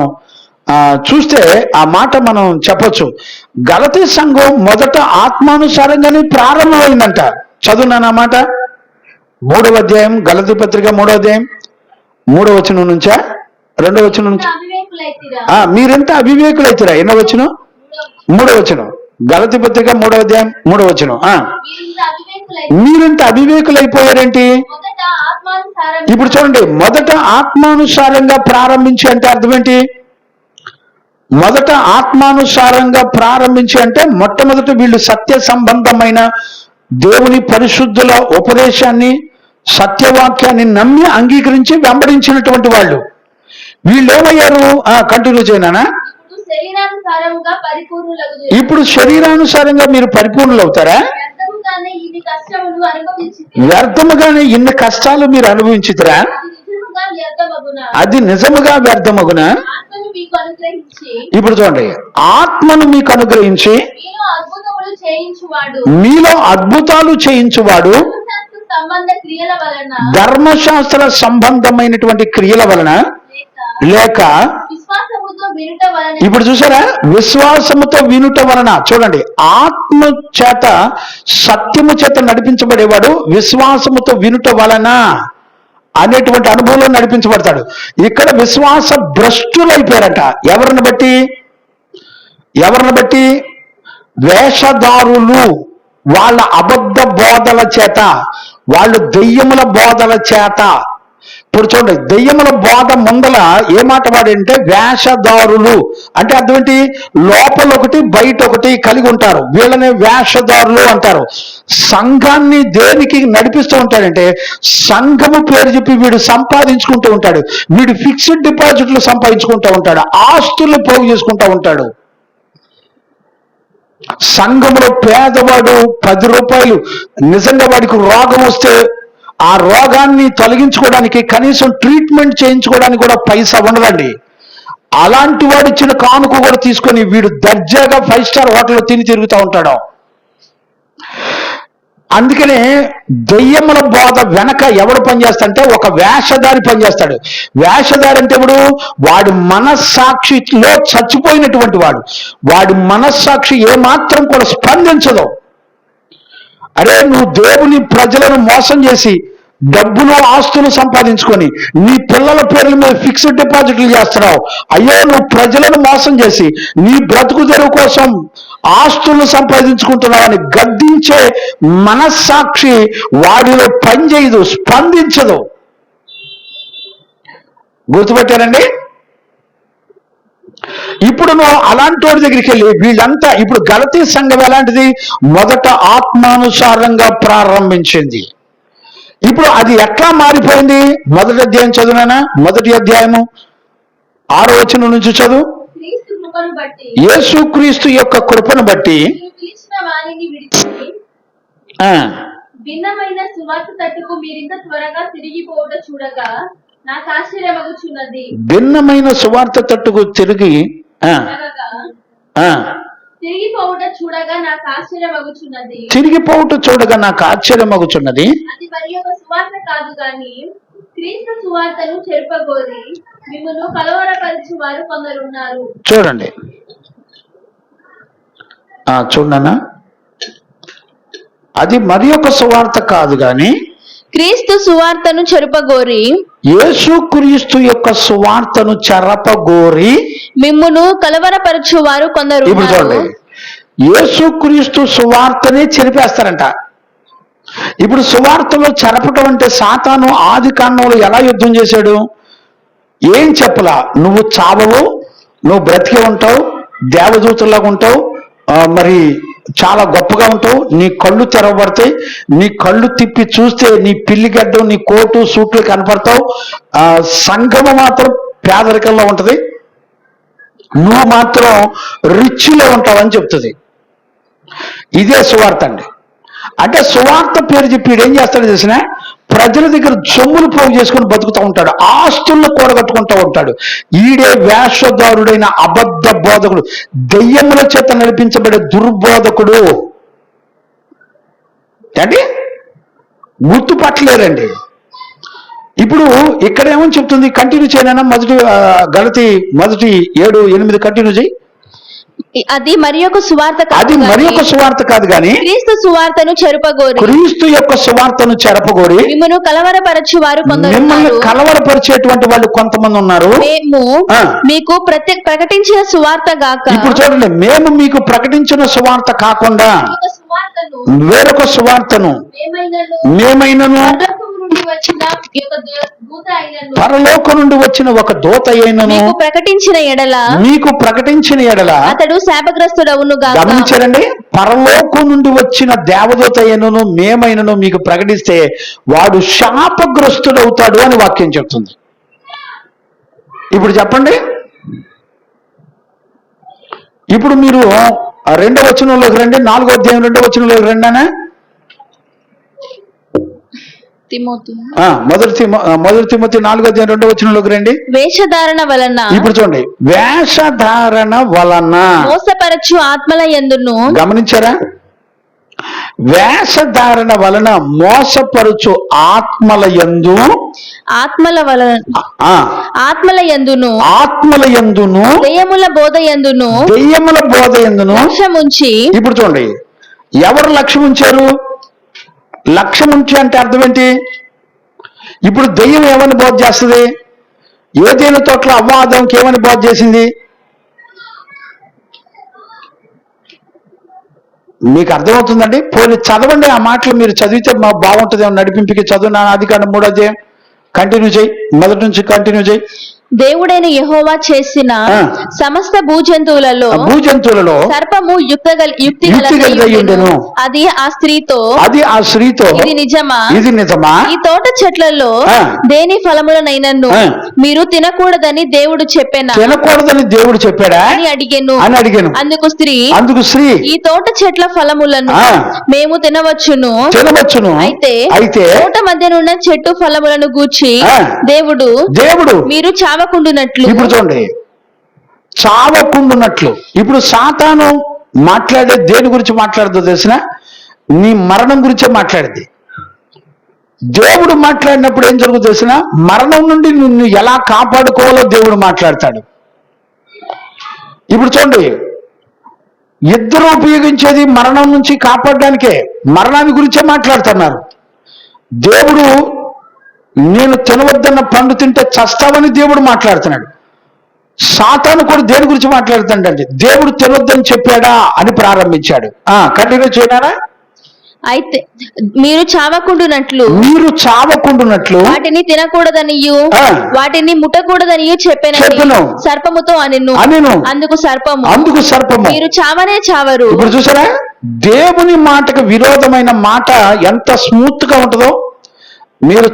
చూస్తే ఆ మాట మనం చెప్పొచ్చు. గలతీ సంఘం మొదట ఆత్మానుసారంగానే ప్రారంభమైందంట. చదువున్నాను ఆ మాట. 3వ అధ్యాయం, గలతీ పత్రిక 3వ అధ్యాయం 3వ వచనం నుంచా 2వ వచనం నుంచి? మీరెంత అవివేకులైతురా. ఎన్నో వచనం? 3వ వచనం. గలతీ పత్రిక 3వ అధ్యాయం 3వ వచనం. మీరింత అవివేకులైపోయారేంటి? మొదట ఆత్మానుసారం ఇప్పుడు చూడండి, మొదట ఆత్మానుసారంగా ప్రారంభించి అంటే అర్థం ఏంటి? మొదట ఆత్మానుసారంగా ప్రారంభించి అంటే మొట్టమొదట వీళ్ళు సత్య సంబంధమైన దేవుని పరిశుద్ధుల ఉపదేశాన్ని, సత్యవాక్యాన్ని నమ్మి అంగీకరించి వెంబడించినటువంటి వాళ్ళు. వీళ్ళు ఏమయ్యారు? కంటిన్యూ చేయనా? ఇప్పుడు శరీరానుసారంగా పరిపూర్ణులగుదురు. ఇప్పుడు శరీరానుసారంగా మీరు పరిపూర్ణులు అవుతారా? వ్యర్థముగానే ఇన్ని కష్టములు అనుభవించితిరి. వ్యర్థముగానే ఇన్ని కష్టాలు మీరు అనుభవించుతారా? అది నిజముగా వ్యర్థమగునా? అది నిజముగా వ్యర్థమగునా? ఆత్మను మీకు అనుగ్రహించి ఇప్పుడు చూడండి, ఆత్మను మీకు అనుగ్రహించి మీలో అద్భుతములు చేయించువాడు మీలో అద్భుతాలు చేయించువాడు ధర్మశాస్త్ర సంబంధ క్రియల వలన ధర్మశాస్త్ర సంబంధమైనటువంటి క్రియల వలన లేక లేక విశ్వాసముతో వినుట వలన ఇప్పుడు చూసారా, విశ్వాసముతో వినుట వలన. చూడండి, ఆత్మ చేత సత్యము చేత నడిపించబడేవాడు విశ్వాసముతో వినుట వలన అనేటువంటి అనుభవంలో నడిపించబడతాడు. ఇక్కడ విశ్వాస భ్రష్టులైపోయారట. ఎవరిని బట్టి? ఎవరిని బట్టి? వేషధారులు, వాళ్ళ అబద్ధ బోధల చేత, వాళ్ళు దెయ్యముల బోధల చేత. ఇప్పుడు చూడండి, దెయ్యముల బోధ ముందల ఏ మాట వాడంటే వేషధారులు అంటే అర్థం ఏంటి? లోపల ఒకటి బయట ఒకటి కలిగి ఉంటారు. వీళ్ళని వేషధారులు అంటారు. సంఘాన్ని దేనికి నడిపిస్తూ ఉంటాడంటే సంఘము పేరు చెప్పి వీడు సంపాదించుకుంటూ ఉంటాడు. వీడు ఫిక్స్డ్ డిపాజిట్లు సంపాదించుకుంటూ ఉంటాడు, ఆస్తులు పోగు చేసుకుంటూ ఉంటాడు. సంఘంలో పేదవాడు 10 రూపాయలు, నిజంగా వాడికి రోగం వస్తే ఆ రోగాన్ని తొలగించుకోవడానికి కనీసం ట్రీట్మెంట్ చేయించుకోవడానికి కూడా పైసా ఉండదండి. అలాంటి వాడు ఇచ్చిన కానుక కూడా తీసుకొని వీడు దర్జాగా 5 స్టార్ హోటల్లో తిని తిరుగుతూ ఉంటాడు. అందుకనే దెయ్యముల బోధ వెనక ఎవడు పనిచేస్తాడంటే ఒక వేషధారి పనిచేస్తాడు. వేషధారి అంటే ఇప్పుడు వాడి మనస్సాక్షిలో చచ్చిపోయినటువంటి వాడు. వాడి మనస్సాక్షి ఏమాత్రం కూడా స్పందించదు. అరే, నువ్వు దేవుని ప్రజలను మోసం చేసి డబ్బులు ఆస్తులు సంపాదించుకొని నీ పిల్లల పేర్ల మీద ఫిక్స్డ్ డిపాజిట్లు చేస్తున్నావు. అయ్యో, నువ్వు ప్రజలను మోసం చేసి నీ బ్రతుకు తెరువు కోసం ఆస్తులు సంపాదించుకుంటున్నావని గద్దించే మనస్సాక్షి వాడిలో పనిచేయదు, స్పందించదు. గుర్తుపెట్టారండి? ఇప్పుడు నువ్వు అలాంటి వాడి దగ్గరికి వెళ్ళి వీళ్ళంతా, ఇప్పుడు గలతీ సంఘం ఎలాంటిది? మొదట ఆత్మానుసారంగా ప్రారంభించింది. ఇప్పుడు అది ఎట్లా మారిపోయింది? మొదటి అధ్యాయం చదువునా? మొదటి అధ్యాయము 6వ వచనం నుంచి చదువు. క్రీస్తు కృపను బట్టి యేసుక్రీస్తు యొక్క కృపను బట్టి మీరు పిలిచిన వారిని విడిచి భిన్నమైన సువార్త తట్టుకు మీరింత త్వరగా తిరిగిపోవట చూడగా నాకు ఆశ్చర్యమగుచున్నది. భిన్నమైన సువార్త తట్టుకు తిరిగిపోవుట చూడగా నాకు ఆశ్చర్యమగుచున్నది. తిరిగిపోవుట చూడగా నాకు ఆశ్చర్యమగుచున్నది. అది మరి యొక్క సువార్త కాదు గాని క్రీస్తు సువార్తను చెరుపగోరి మిమ్మల్ని కలవరపరిచి వారు కొందరు ఉన్నారు. చూడండి, చూడనా, అది మరి ఒక సువార్త కాదు గాని క్రీస్తు సువార్తను చెరుపగోరి యేసుక్రీస్తు యొక్క సువార్తను చెరపగోరి మిమ్మును కలవరపరచు వారు కొందరు ఇప్పుడు చూడండి, యేసుక్రీస్తు సువార్తనే చెరిపేస్తారంట. ఇప్పుడు సువార్తలో చెరపటం అంటే సాతాను ఆది కాండంలో ఎలా యుద్ధం చేశాడు? ఏం చెప్పలా, నువ్వు చావవు, నువ్వు బ్రతికే ఉంటావు, దేవదూతలాగా ఉంటావు, మరి చాలా గొప్పగా ఉంటావు, నీ కళ్ళు తెరవబడతాయి, నీ కళ్ళు తిప్పి చూస్తే నీ పిల్లిగడ్డం, నీ కోటు సూట్లు కనపడతావు, సంఘము మాత్రం పేదరికంలో ఉంటది, నువ్వు మాత్రం రిచ్లో ఉంటావు అని చెప్తుంది. ఇదే సువార్త అండి. అంటే సువార్త పేరు చెప్పి ఏం చేస్తాడు తెలిసిన, ప్రజల దగ్గర సొమ్ములు పోగు చేసుకుని బతుకుతూ ఉంటాడు, ఆస్తులను కూడగట్టుకుంటూ ఉంటాడు. ఈడే వేషధారుడైన అబద్ధ బోధకుడు, దెయ్యముల చేత నడిపించబడే దుర్బోధకుడు. అంటే గుర్తుపట్టలేరండి. ఇప్పుడు ఇక్కడ ఏమని చెప్తుంది? కంటిన్యూ చేయనా? గలతీ 1:7-8 కంటిన్యూ చేయి. అది మరి ఒక సువార్త అది కాదు మరి ఒక గాని సువార్త కాదు గాని క్రీస్తు సువార్తను చెరుపగోరి క్రీస్తు యొక్క సువార్తను చెరపగోరి మిమ్మను కలవరపరచు వారు కొందరు మిమ్మల్ని ఉన్నారు. కలవరపరిచేటువంటి వాళ్ళు కొంతమంది ఉన్నారు. మేము ఆ. మీకు ప్రకటించిన సువార్త గాక ఇప్పుడు చూడండి, మేము మీకు ప్రకటించిన సువార్త కాకుండా ఒక సువార్తను వేరొక సువార్తను మేమైనను పరలోకం నుండి వచ్చిన ఒక దూత అయినను పరలోకం నుండి వచ్చిన ఒక దూత అయినను మీకు ప్రకటించిన ఎడల మీకు ప్రకటించిన ఎడల అతడు శాపగ్రస్తుడవును గాక. గమనించారండి, పరలోకం నుండి వచ్చిన దేవదూత అయినను మేమైనను మీకు ప్రకటిస్తే వాడు శాపగ్రస్తుడవుతాడు అని వాక్యం చెప్తుంది. ఇప్పుడు చెప్పండి, ఇప్పుడు మీరు 2వ వచనంలోకి రండి, 4వ అధ్యాయం 2వ వచనంలోకి రండి అనే మొదటి తిమోతి 4వ అధ్యాయం 2వ వచనంలోకి రండి. వేషధారణ వలన ఇప్పుడు చూడండి, వేషధారణ వలన మోసపరచు ఆత్మల యందును. గమనించారా? వేషధారణ వలన మోసపరుచు ఆత్మల యందు ఆత్మల వలన ఆత్మల యందును ఆత్మల యందును దెయ్యముల బోధ యందును దెయ్యముల బోధ యందును లక్ష్యముంచి. ఇప్పుడు చూడండి, ఎవరు లక్ష్యం ఉంచారు? లక్ష్యం ఉంచి అంటే అర్థం ఏంటి? ఇప్పుడు దెయ్యం ఏమని బోధ చేస్తుంది? ఏదైనా తోటలో అవ్వాదంకి ఏమని బోధ చేసింది? మీకు అర్థమవుతుందండి? పోనీ చదవండి, ఆ మాటలు మీరు చదివితే మాకు బాగుంటుంది. నడిపింపుకి చదువు, నా ఆదికాండం 3వ అధ్యాయం కంటిన్యూ చేయి, మొదటి నుంచి కంటిన్యూ చేయి. దేవుడైన యెహోవా చేసిన సమస్త భూజంతువులలో సర్పము యుక్తి గలదయ్యుండెను. అది ఆ స్త్రీతో ఇది నిజమా ఈ తోట చెట్లలో దేని ఫలములనైనను మీరు తినకూడదని దేవుడు చెప్పాడా అని అడిగెను. అందుకు స్త్రీ ఈ తోట చెట్ల ఫలములను మేము తినవచ్చును. అయితే తోట మధ్యనున్న చెట్టు ఫలములను గూర్చి దేవుడు మీరు చావకుండునట్లు. ఇప్పుడు చూడండి, చావకుండునట్లు. ఇప్పుడు సాతాను మాట్లాడే దేని గురించి మాట్లాడుతుందో తెలిసిన? నీ మరణం గురించే మాట్లాడింది. దేవుడు మాట్లాడినప్పుడు ఏం జరుగుతుందో తెలిసిన? మరణం నుండి నిన్ను ఎలా కాపాడుకోవాలో దేవుడు మాట్లాడతాడు. ఇప్పుడు చూడండి, ఇద్దరు ఉపయోగించేది మరణం నుంచి కాపాడడానికే, మరణాన్ని గురించే మాట్లాడుతున్నారు. దేవుడు నేను తినవద్దన్న పండు తింటే చస్తావని దేవుడు మాట్లాడుతున్నాడు. సాతాను కూడా దేని గురించి మాట్లాడుతాడంటే దేవుడు తినొద్దని చెప్పాడా అని ప్రారంభించాడు. కంటిన్యూ చేయనారా? అయితే మీరు చావకుండునట్లు వాటిని తినకూడదనియు వాటిని ముట్టకూడదనియు చెప్పాను సర్పముతో అనెను. అందుకు సర్పము మీరు చావనే చావరు. ఇప్పుడు చూసారా, దేవుని మాటకు విరోధమైన మాట ఎంత స్మూత్ గా ఉంటుందో. మీరు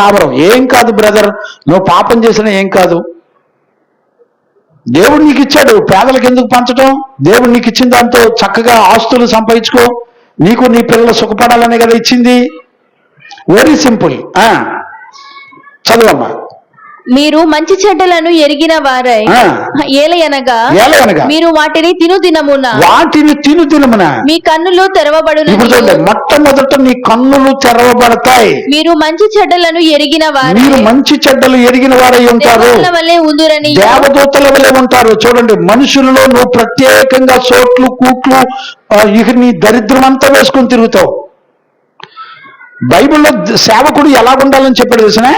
చావరు. ఏం కాదు బ్రదర్, నువ్వు పాపం చేసినా ఏం కాదు. దేవుడు నీకు ఇచ్చాడు, పేదలకు ఎందుకు పంచడం? దేవుడు నీకు ఇచ్చిన దాంతో చక్కగా ఆస్తులు సంపాదించుకో, నీకు నీ పిల్లలు సుఖపడాలనే కదా ఇచ్చింది. Very simple. చదువమ్మా. మీరు మంచి చెడ్డలను ఎరిగిన వారై ఏలయనగా మీరు వాటిని తిను దినమున మీ కన్నులు తెరవబడును. మొట్టమొదట నీ కన్నులు తెరవబడతాయి. మీరు మంచి చెడ్డలను ఎరిగిన వారై ఉంటారు. దేవదూతల వలె ఉంటారు. చూడండి, మనుషులలో నువ్వు ప్రత్యేకంగా చోట్లు కూట్లు ఇక నీ దరిద్రం అంతా వేసుకొని తిరుగుతావు. బైబిల్లో సేవకుడు ఎలా ఉండాలని చెప్పాడు తెలిసిన?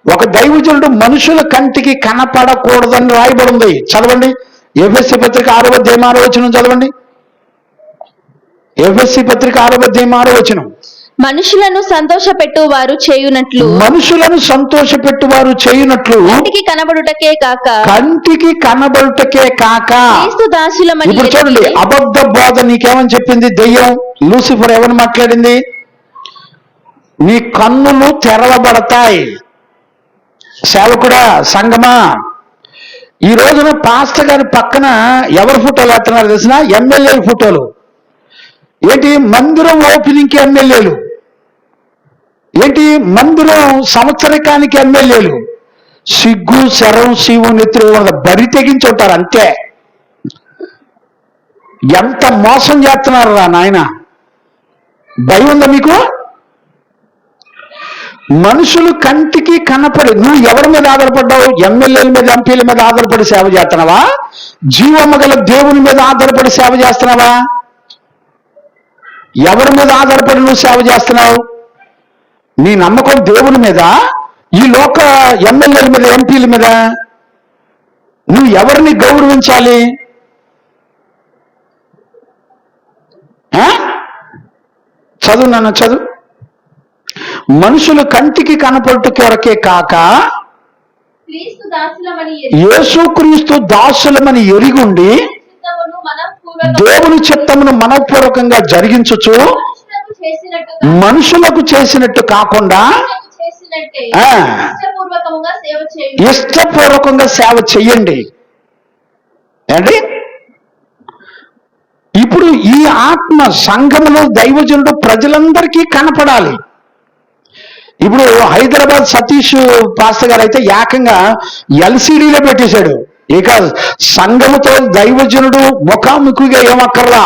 ఒక దైవజనుడు మనుషుల కంటికి కనపడకూడదని రాయబడి ఉంది. చదవండి, ఎఫెసీ పత్రిక 6వ అధ్యాయం 6వ వచనం చదవండి. ఎఫెసీ పత్రిక 6వ అధ్యాయం 6వ వచనం. మనుషులను సంతోషపెట్టువారు చేయునట్లు కంటికి కనబడుటకే కాక క్రీస్తు దాసులమని. ఇప్పుడు చూడండి, అబద్ధ బోధ నీకేమని చెప్పింది దెయ్యం? లూసిఫర్ ఏమని మాట్లాడింది? నీ కన్నులు తెరవబడతాయి. సేవకుడా, సంగమా, ఈ రోజున పాస్టర్ గారి పక్కన ఎవరి ఫోటోలు వేస్తున్నారు తెలిసిన? ఎమ్మెల్యేల ఫోటోలు. ఏంటి? మందిరం ఓపెనింగ్కి ఎమ్మెల్యేలు, ఏంటి మందిరం సంవత్సరికానికి ఎమ్మెల్యేలు. సిగ్గు శరం శివు నెత్తురు బరి తెగించి ఉంటారు అంతే. ఎంత మోసం చేస్తున్నారు రా నాయన. భయం ఉందా మీకు? మనుషులు కంటికి కనపడి, నువ్వు ఎవరి మీద ఆధారపడ్డావు? ఎమ్మెల్యేల మీద, ఎంపీల మీద ఆధారపడి సేవ చేస్తున్నావా? జీవమ్మ గల దేవుని మీద ఆధారపడి సేవ చేస్తున్నావా? ఎవరి మీద ఆధారపడి నువ్వు సేవ చేస్తున్నావు? నీ నమ్మకం దేవుని మీద, ఈ లోక ఎమ్మెల్యేల మీద, ఎంపీల మీద? నువ్వు ఎవరిని గౌరవించాలి? చదువు నాన్న, చదువు. మనుషులు కంటికి కనపడుట కొరకే కాక క్రీస్తు దాసులమని ఎరిగి యేసుక్రీస్తు దాసులమని ఎరిగుండి చిత్తమును మనఃపూర్వకముగా దేవుని చిత్తమును మనఃపూర్వకంగా జరిగించుచు మనుషులకు చేసినట్టు కాకుండా చేసినట్టే ఆ. ఇష్టపూర్వకముగా సేవ చేయుడి. ఇష్టపూర్వకంగా సేవ చెయ్యండి. ఏంటి? ఇప్పుడు ఈ ఆత్మ సంఘములో దైవజనుడు ప్రజలందరికీ కనపడాలి. ఇప్పుడు హైదరాబాద్ సతీష్ పాస్టర్ గారు అయితే ఏకంగా ఎల్సిడిలో పెట్టేశాడు. ఇక సంఘముతో దైవజనుడు ముఖాముఖిగా ఏమక్కర్లా,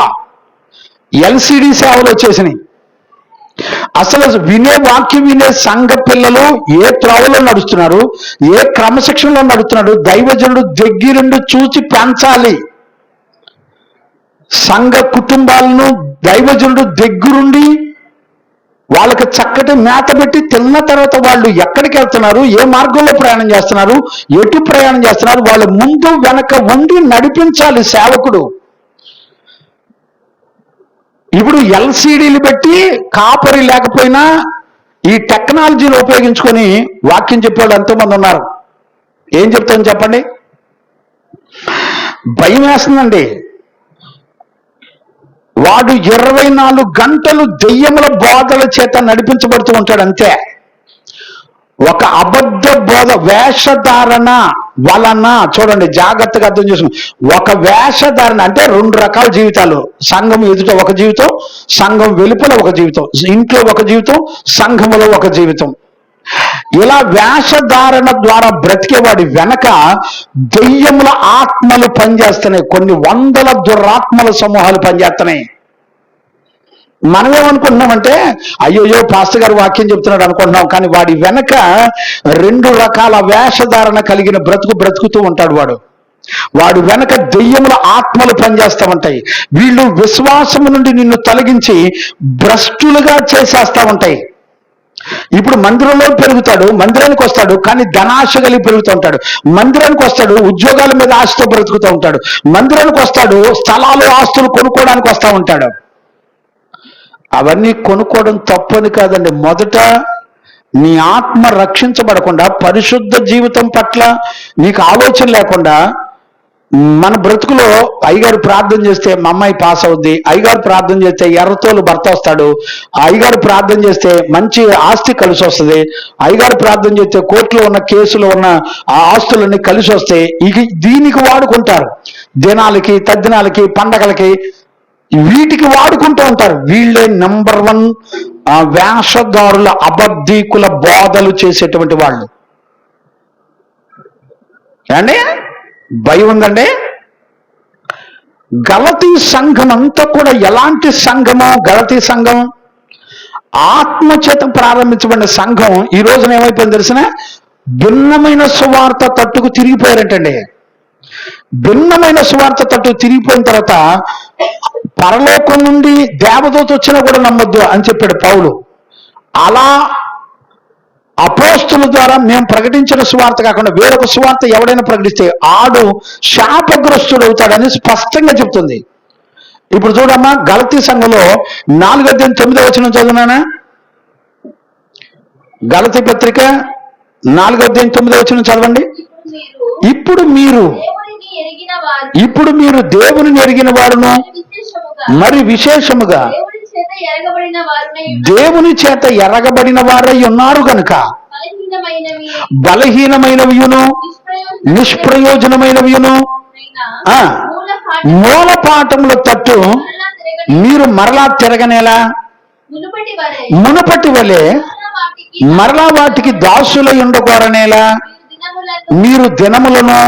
ఎల్సిడి సేవలు వచ్చేసినాయి. అసలు వినే వాక్యం వినే సంఘ పిల్లలు ఏ త్రోవలో నడుస్తున్నారు, ఏ క్రమశిక్షణలో నడుస్తున్నాడు, దైవజనుడు దగ్గరుండి చూచి పెంచాలి. సంఘ కుటుంబాలను దైవజనుడు దగ్గరుండి వాళ్ళకి చక్కటి మేత పెట్టి తిన్న తర్వాత వాళ్ళు ఎక్కడికి వెళ్తున్నారు, ఏ మార్గంలో ప్రయాణం చేస్తున్నారు, ఎటు ప్రయాణం చేస్తున్నారు, వాళ్ళు ముందు వెనక ఉండి నడిపించాలి సేవకుడు. ఇప్పుడు ఎల్సిడీలు పెట్టి కాపరి లేకపోయినా ఈ టెక్నాలజీని ఉపయోగించుకొని వాక్యం చెప్పేవాళ్ళు ఎంతోమంది ఉన్నారు. ఏం చెప్తాను చెప్పండి? భయం వేస్తుందండి. వాడు 24 గంటలు దెయ్యముల బోధల చేత నడిపించబడుతూ ఉంటాడు అంతే. ఒక అబద్ధ బోధ వేషధారణ వలన, చూడండి జాగ్రత్తగా అర్థం చేసుకుని, ఒక వేషధారణ అంటే 2 రకాల జీవితాలు. సంఘం ఎదుట ఒక జీవితం, సంఘం వెలుపల ఒక జీవితం, ఇంట్లో ఒక జీవితం, సంఘములో ఒక జీవితం. ఇలా వేషధారణ ద్వారా బ్రతికేవాడి వెనక దెయ్యముల ఆత్మలు పనిచేస్తున్నాయి. కొన్ని వందల దురాత్మల సమూహాలు పనిచేస్తున్నాయి. మనమేమనుకుంటున్నామంటే అయ్యో పాస్టర్ గారు వాక్యం చెప్తున్నాడు అనుకుంటున్నాం, కానీ వాడి వెనక 2 రకాల వేషధారణ కలిగిన బ్రతుకుతూ ఉంటాడు. వాడు వెనక దెయ్యముల ఆత్మలు పనిచేస్తూ ఉంటాయి. వీళ్ళు విశ్వాసము నుండి నిన్ను తొలగించి భ్రష్టులుగా చేసేస్తా ఉంటాయి. ఇప్పుడు మందిరంలో పెరుగుతాడు, మందిరానికి వస్తాడు, కానీ ధనాశ కలిగి పెరుగుతూ ఉంటాడు. మందిరానికి వస్తాడు, ఉద్యోగాల మీద ఆశతో బ్రతుకుతూ ఉంటాడు. మందిరానికి వస్తాడు, స్థలాలు ఆస్తులు కొనుక్కోవడానికి వస్తూ ఉంటాడు. అవన్నీ కొనుక్కోవడం తప్పని కాదండి. మొదట నీ ఆత్మ రక్షించబడకుండా, పరిశుద్ధ జీవితం పట్ల నీకు ఆలోచన లేకుండా, మన బ్రతుకులో అయ్యగారు ప్రార్థన చేస్తే మా అమ్మాయి పాస్ అవుద్ది, అయ్యగారు ప్రార్థన చేస్తే ఎర్రతోలు భర్త వస్తాడు, అయ్యగారు ప్రార్థన చేస్తే మంచి ఆస్తి కలిసి వస్తుంది, అయ్యగారు ప్రార్థన చేస్తే కోర్టులో ఉన్న కేసులో ఉన్న ఆ ఆస్తులన్నీ కలిసి వస్తాయి. దీనికి వాడుకుంటారు. దినాలకి, తద్దినాలకి, పండగలకి, వీటికి వాడుకుంటూ ఉంటారు. వీళ్ళే నంబర్ 1 వేషధారుల, అబద్ధీకుల బోధలు చేసేటువంటి వాళ్ళు. అండి భయం ఉందండి. గలతీ సంఘం అంతా కూడా ఎలాంటి సంఘమో, గలతీ సంఘం ఆత్మచేత ప్రారంభించబడిన సంఘం ఈ రోజున ఏమైపోయింది తెలిసిన? భిన్నమైన సువార్త తట్టుకు తిరిగిపోయారంటండి. భిన్నమైన సువార్త తట్టు తిరిగిపోయిన తర్వాత పరలోకం నుండి దేవదూత వచ్చినా కూడా నమ్మొద్దు అని చెప్పాడు పౌలు. అలా అపోస్తుల ద్వారా మేము ప్రకటించిన సువార్త కాకుండా వేరొక సువార్త ఎవడైనా ప్రకటిస్తే ఆడు శాపగ్రస్తుడు అవుతాడని స్పష్టంగా చెప్తుంది. ఇప్పుడు చూడమ్మా, గలతీ సంఘంలో 4:9 చదువునానా? గలతీ పత్రిక 4:9 చదవండి. ఇప్పుడు మీరు దేవునిని ఎరిగిన వారును మరి విశేషముగా దేవుని చేత ఎరగబడిన వారై ఉన్నారు గనుక బలహీనమైనవియును నిష్ప్రయోజనమైనవియును మూల పాఠముల తట్టు మీరు మరలా తిరగనేలా మునుపటి వలె మరలా వాటికి దాసులై ఉండకోరనేలా మీరు దినములను,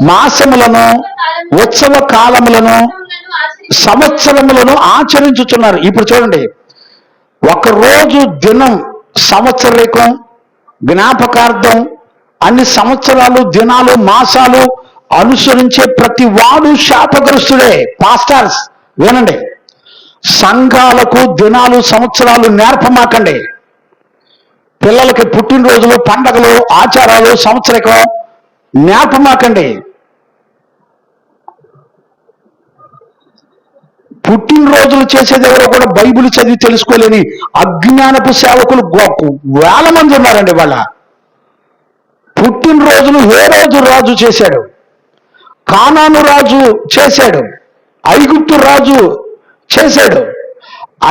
మాసములను, ఉత్సవ కాలములను, సంవత్సరములను ఆచరించుచున్నారు. ఇప్పుడు చూడండి, ఒక రోజు దినం సంవత్సరికం, జ్ఞాపకార్థం, అన్ని సంవత్సరాలు, దినాలు, మాసాలు అనుసరించే ప్రతి వాడు శాపగ్రస్తుడే. పాస్టర్స్ వినండి, సంఘాలకు దినాలు, సంవత్సరాలు నేర్పమాకండి. పిల్లలకి పుట్టినరోజులు, పండగలు, ఆచారాలు, సంవత్సరికం నేర్పమాకండి. పుట్టినరోజులు చేసేది ఎవరో కూడా బైబిల్ చదివి తెలుసుకోలేని అజ్ఞానపు సేవకులు వేల మంది ఉన్నారండి. వాళ్ళ పుట్టినరోజులు హేరోదు రాజు చేశాడు, కానాను రాజు చేశాడు, ఐగుప్తు రాజు చేశాడు.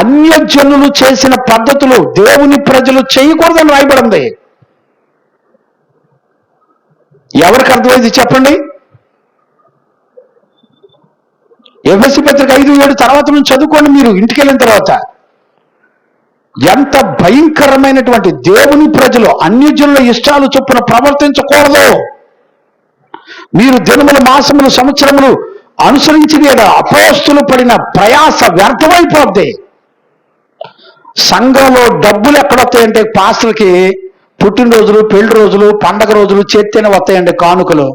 అన్యజనులు చేసిన పద్ధతులు దేవుని ప్రజలు చేయకూడదని రాయబడింది. ఎవరికి అర్థమైంది చెప్పండి? ఎఫెసీ పత్రిక 5:7 తర్వాత నుంచి చదువుకోండి మీరు ఇంటికి వెళ్ళిన తర్వాత. ఎంత భయంకరమైనటువంటి దేవుని ప్రజలు అన్యజనుల ఇష్టాలు చొప్పున ప్రవర్తించకూడదు. మీరు దినములు, మాసములు, సంవత్సరములు అనుసరించి అపోస్తులు పడిన ప్రయాస వ్యర్థమైపోద్ది. సంఘంలో డబ్బులు ఎక్కడొస్తాయంటే పాస్టర్కి పుట్టినరోజులు, పెళ్లి రోజులు, పండగ రోజులు చేస్తేనే వస్తాయండి కానుకలు.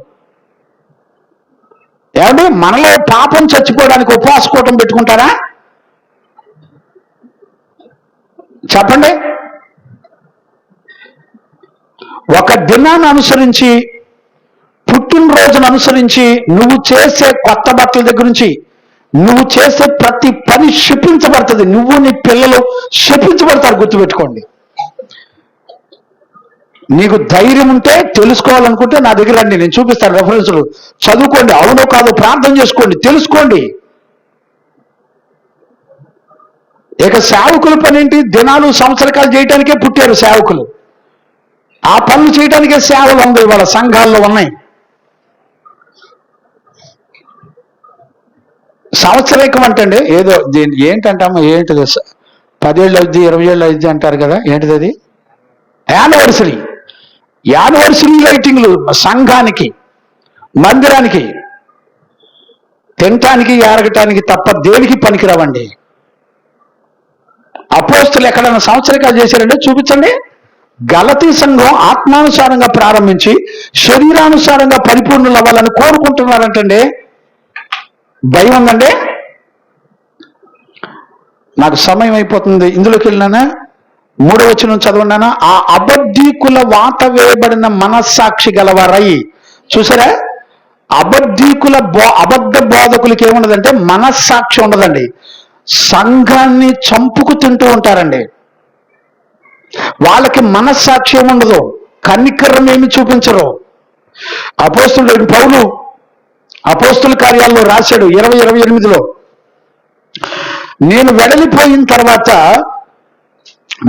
ఏమండి, మనలో పాపం చచ్చిపోవడానికి ఉపవాస కూటం పెట్టుకుంటారా చెప్పండి? ఒక దినాన్ని అనుసరించి, పుట్టినరోజును అనుసరించి నువ్వు చేసే కొత్త బట్టల దగ్గర నుంచి నువ్వు చేసే ప్రతి పని శపించబడుతుంది. నువ్వు, నీ పిల్లలు శపించబడతారు. గుర్తుపెట్టుకోండి. నీకు ధైర్యం ఉంటే, తెలుసుకోవాలనుకుంటే నా దగ్గర రండి, నేను చూపిస్తాను రెఫరెన్సులు. చదువుకోండి, అవునో కాదో ప్రార్థన చేసుకోండి, తెలుసుకోండి. ఇక సేవకుల పని ఏంటి? దినాలు, సంవత్సరకాలు చేయడానికే పుట్టారు సేవకులు. ఆ పనులు చేయడానికే సేవలు ఉంది, వాళ్ళ సంఘాల్లో ఉన్నాయి. సంవత్సరికం అంటే ఏదో ఏంటంటామో, ఏంటిది 10 ఏళ్ళు అవుద్ది, 20 ఏళ్ళు అవుద్ది అంటారు కదా, ఏంటిది అది? యానివర్సరీ. యానివర్సరీ లైటింగ్లు సంఘానికి, మందిరానికి, తినటానికి, ఎరగటానికి తప్ప దేనికి పనికిరావండి. అపోస్తులు ఎక్కడైనా సంవత్సరికాలు చేశారంటే చూపించండి. గలతీ సంఘం ఆత్మానుసారంగా ప్రారంభించి శరీరానుసారంగా పరిపూర్ణులు అవ్వాలని కోరుకుంటున్నారంటండి. భయం ఉందండి? నాకు సమయం అయిపోతుంది, ఇందులోకి వెళ్ళినానా? 3వ వచనం చదవన్నానా? ఆ అబద్ధీకుల వాత వేయబడిన మనస్సాక్షి గలవారై. చూసారా? అబద్ధ బోధకులకి ఏముండదంటే మనస్సాక్షి ఉండదండి. సంఘాన్ని చంపుకు తింటూ ఉంటారండి. వాళ్ళకి మనస్సాక్షి ఏముండదు, కనికరం ఏమి చూపించరు. అపోస్తులుడు పౌలు అపోస్తుల కార్యాల్లో రాశాడు 20:28లో, నేను వెడలిపోయిన తర్వాత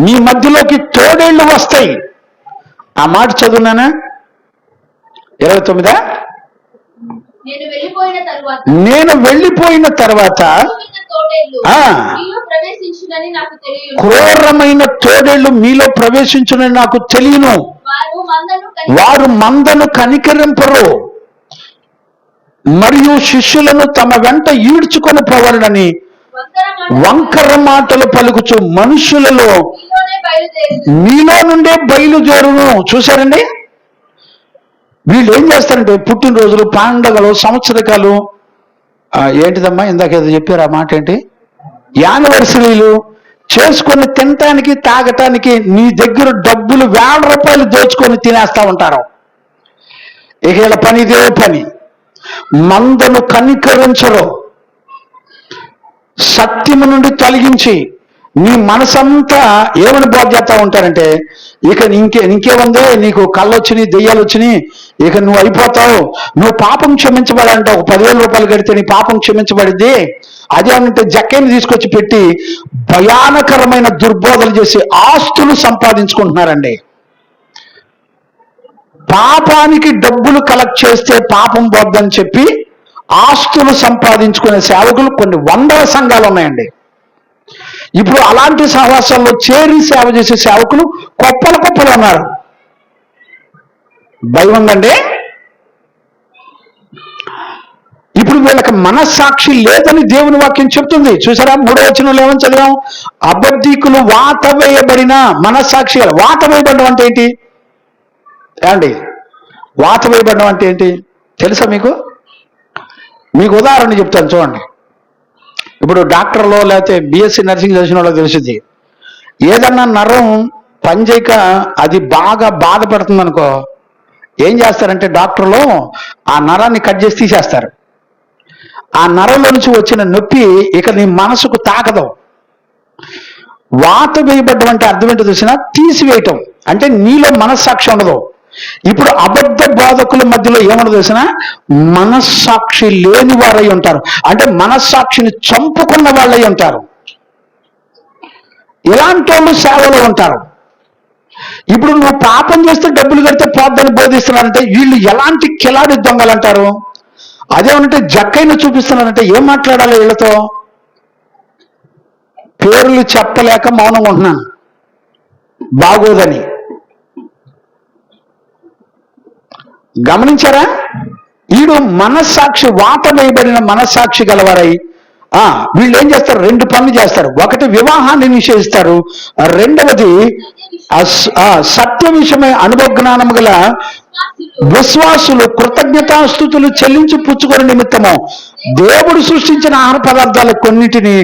మీ మధ్యలోకి తోడేళ్లు వస్తాయి. ఆ మాట చదువునానా? 29. నేను వెళ్ళిపోయిన తర్వాత క్రూరమైన తోడేళ్లు మీలో ప్రవేశించునని నాకు తెలియను. వారు మందను కనికరింపరు మరియు శిష్యులను తమ వెంట ఈడ్చుకొని పోవాలని వంకర మాటలు పలుకుచు మనుషులలో మీలో నుండే బయలుదేరును. చూశారండి? వీళ్ళు ఏం చేస్తారంటే పుట్టినరోజులు, పండగలు, సంవత్సరకాలు, ఏంటిదమ్మా ఇందాక ఏదో చెప్పారు, ఆ మాట ఏంటి, యానివర్సరీలు చేసుకొని తినటానికి, తాగటానికి నీ దగ్గర డబ్బులు ₹1,000 దోచుకొని తినేస్తా ఉంటారు. ఇక వీళ్ళ పని ఇదే పని. మందను కనికరించరు. సత్యము నుండి తొలగించి నీ మనసంతా ఏమని బోధ చేస్తా ఉంటారంటే, ఇక ఇంకేముంది, నీకు కళ్ళు వచ్చినాయి, దెయ్యాలు వచ్చినాయి, ఇక నువ్వు అయిపోతావు, నువ్వు పాపం క్షమించబడాలంటే ఒక ₹10,000 కడితే నీ పాపం క్షమించబడింది. అదేమంటే జక్కని తీసుకొచ్చి పెట్టి భయానకరమైన దుర్బోధలు చేసి ఆస్తులు సంపాదించుకుంటున్నారండి. పాపానికి డబ్బులు కలెక్ట్ చేస్తే పాపం పోద్దని చెప్పి ఆస్తులు సంపాదించుకునే సేవకులు కొన్ని 100 సంఘాలు ఉన్నాయండి. ఇప్పుడు అలాంటి సహవాసాల్లో చేరి సేవ చేసే సేవకులు కుప్పలు ఉన్నారు. భయం ఉందండి? ఇప్పుడు ఇప్పుడు వీళ్ళకి మనస్సాక్షి లేదని దేవుని వాక్యం చెప్తుంది. చూసారా, 3వ వచనంలో ఏమని చదివాం? అబద్ధికులు వాత వేయబడిన మనస్సాక్షి. వాత వేయబడడం అంటే ఏంటి అండి? వాత వేయబడడం అంటే ఏంటి తెలుసా మీకు? మీకు ఉదాహరణ చెప్తాను చూడండి. ఇప్పుడు డాక్టర్లో లేకపోతే బిఎస్సి నర్సింగ్ చేసిన వాళ్ళకి తెలిసింది, ఏదన్నా నరం పనిచేయక అది బాగా బాధపడుతుంది అనుకో, ఏం చేస్తారంటే డాక్టర్లు ఆ నరాన్ని కట్ చేసి తీసేస్తారు. ఆ నరంలో నుంచి వచ్చిన నొప్పి ఇక నీ మనసుకు తాకదు. వాత వేయబడ్డం అంటే అర్థం ఏంటో తెలిసిన? తీసివేయటం. అంటే నీలో మనస్సాక్షి ఉండదు. ఇప్పుడు అబద్ధ బోధకుల మధ్యలో ఏమన్నా తెలిసిన? మనస్సాక్షి లేని వారై ఉంటారు. అంటే మనస్సాక్షిని చంపుకున్న వాళ్ళై ఉంటారు. ఇలాంటి వాళ్ళు సేవలో ఉంటారు. ఇప్పుడు నువ్వు పాపం చేస్తే డబ్బులు కడితే పోద్దని బోధిస్తున్నారంటే వీళ్ళు ఎలాంటి కిలాడి దొంగలు అంటారు? అదేమంటే జక్కైన చూపిస్తున్నారంటే ఏం మాట్లాడాలి వీళ్ళతో? పేర్లు చెప్పలేక మౌనంగా ఉంటున్నాను, బాగోదని. గమనించారా? వీడు మనస్సాక్షి, వాత వేయబడిన మనస్సాక్షి గలవారై వీళ్ళు ఏం చేస్తారు? 2 పనులు చేస్తారు. ఒకటి వివాహాన్ని నిషేధిస్తారు, రెండవది సత్య విషయమై అనుభవ జ్ఞానము గల విశ్వాసులు కృతజ్ఞతాస్తుతులు చెల్లించి పుచ్చుకొని నిమిత్తము దేవుడు సృష్టించిన ఆహార పదార్థాల కొన్నిటిని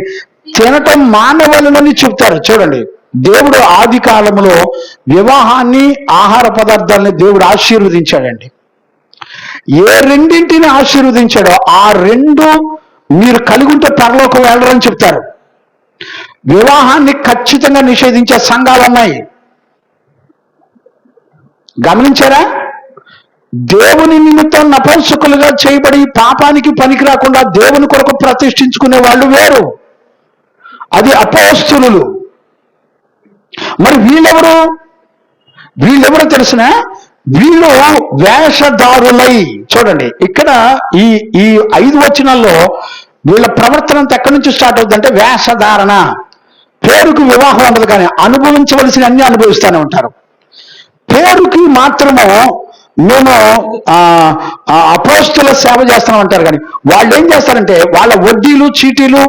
తినటం మానవలనని చెప్తారు. చూడండి, దేవుడు ఆది కాలంలో వివాహాన్ని, ఆహార పదార్థాలని దేవుడు ఆశీర్వదించాడండి. ఏ రెండింటిని ఆశీర్వదించాడో ఆ 2 మీరు కలిగి ఉంటే పరలోకం వెళ్ళరని చెప్తారు. వివాహాన్ని ఖచ్చితంగా నిషేధించే సంఘాలు ఉన్నాయి. గమనించారా? దేవుని నిమిత్తం నపుంసకులుగా చేయబడి పాపానికి పనికి రాకుండా దేవుని కొరకు ప్రతిష్ఠించుకునే వాళ్ళు వేరు, అది అపోస్తలులు. మరి వీళ్ళెవరో తెలిసిన? వీళ్ళు వేషధారులై. చూడండి, ఇక్కడ ఈ 5 వచనాల్లో వీళ్ళ ప్రవర్తన అంతా ఎక్కడి నుంచి స్టార్ట్ అవుతుందంటే వేషధారణ. పేరుకు వివాహం ఉండదు, కానీ అనుభవించవలసిన అన్ని అనుభవిస్తూనే ఉంటారు. పేరుకి మాత్రము మేము అపోస్తుల సేవ చేస్తున్నాం అంటారు, కానీ వాళ్ళు ఏం చేస్తారంటే వాళ్ళ వడ్డీలు, చీటీలు,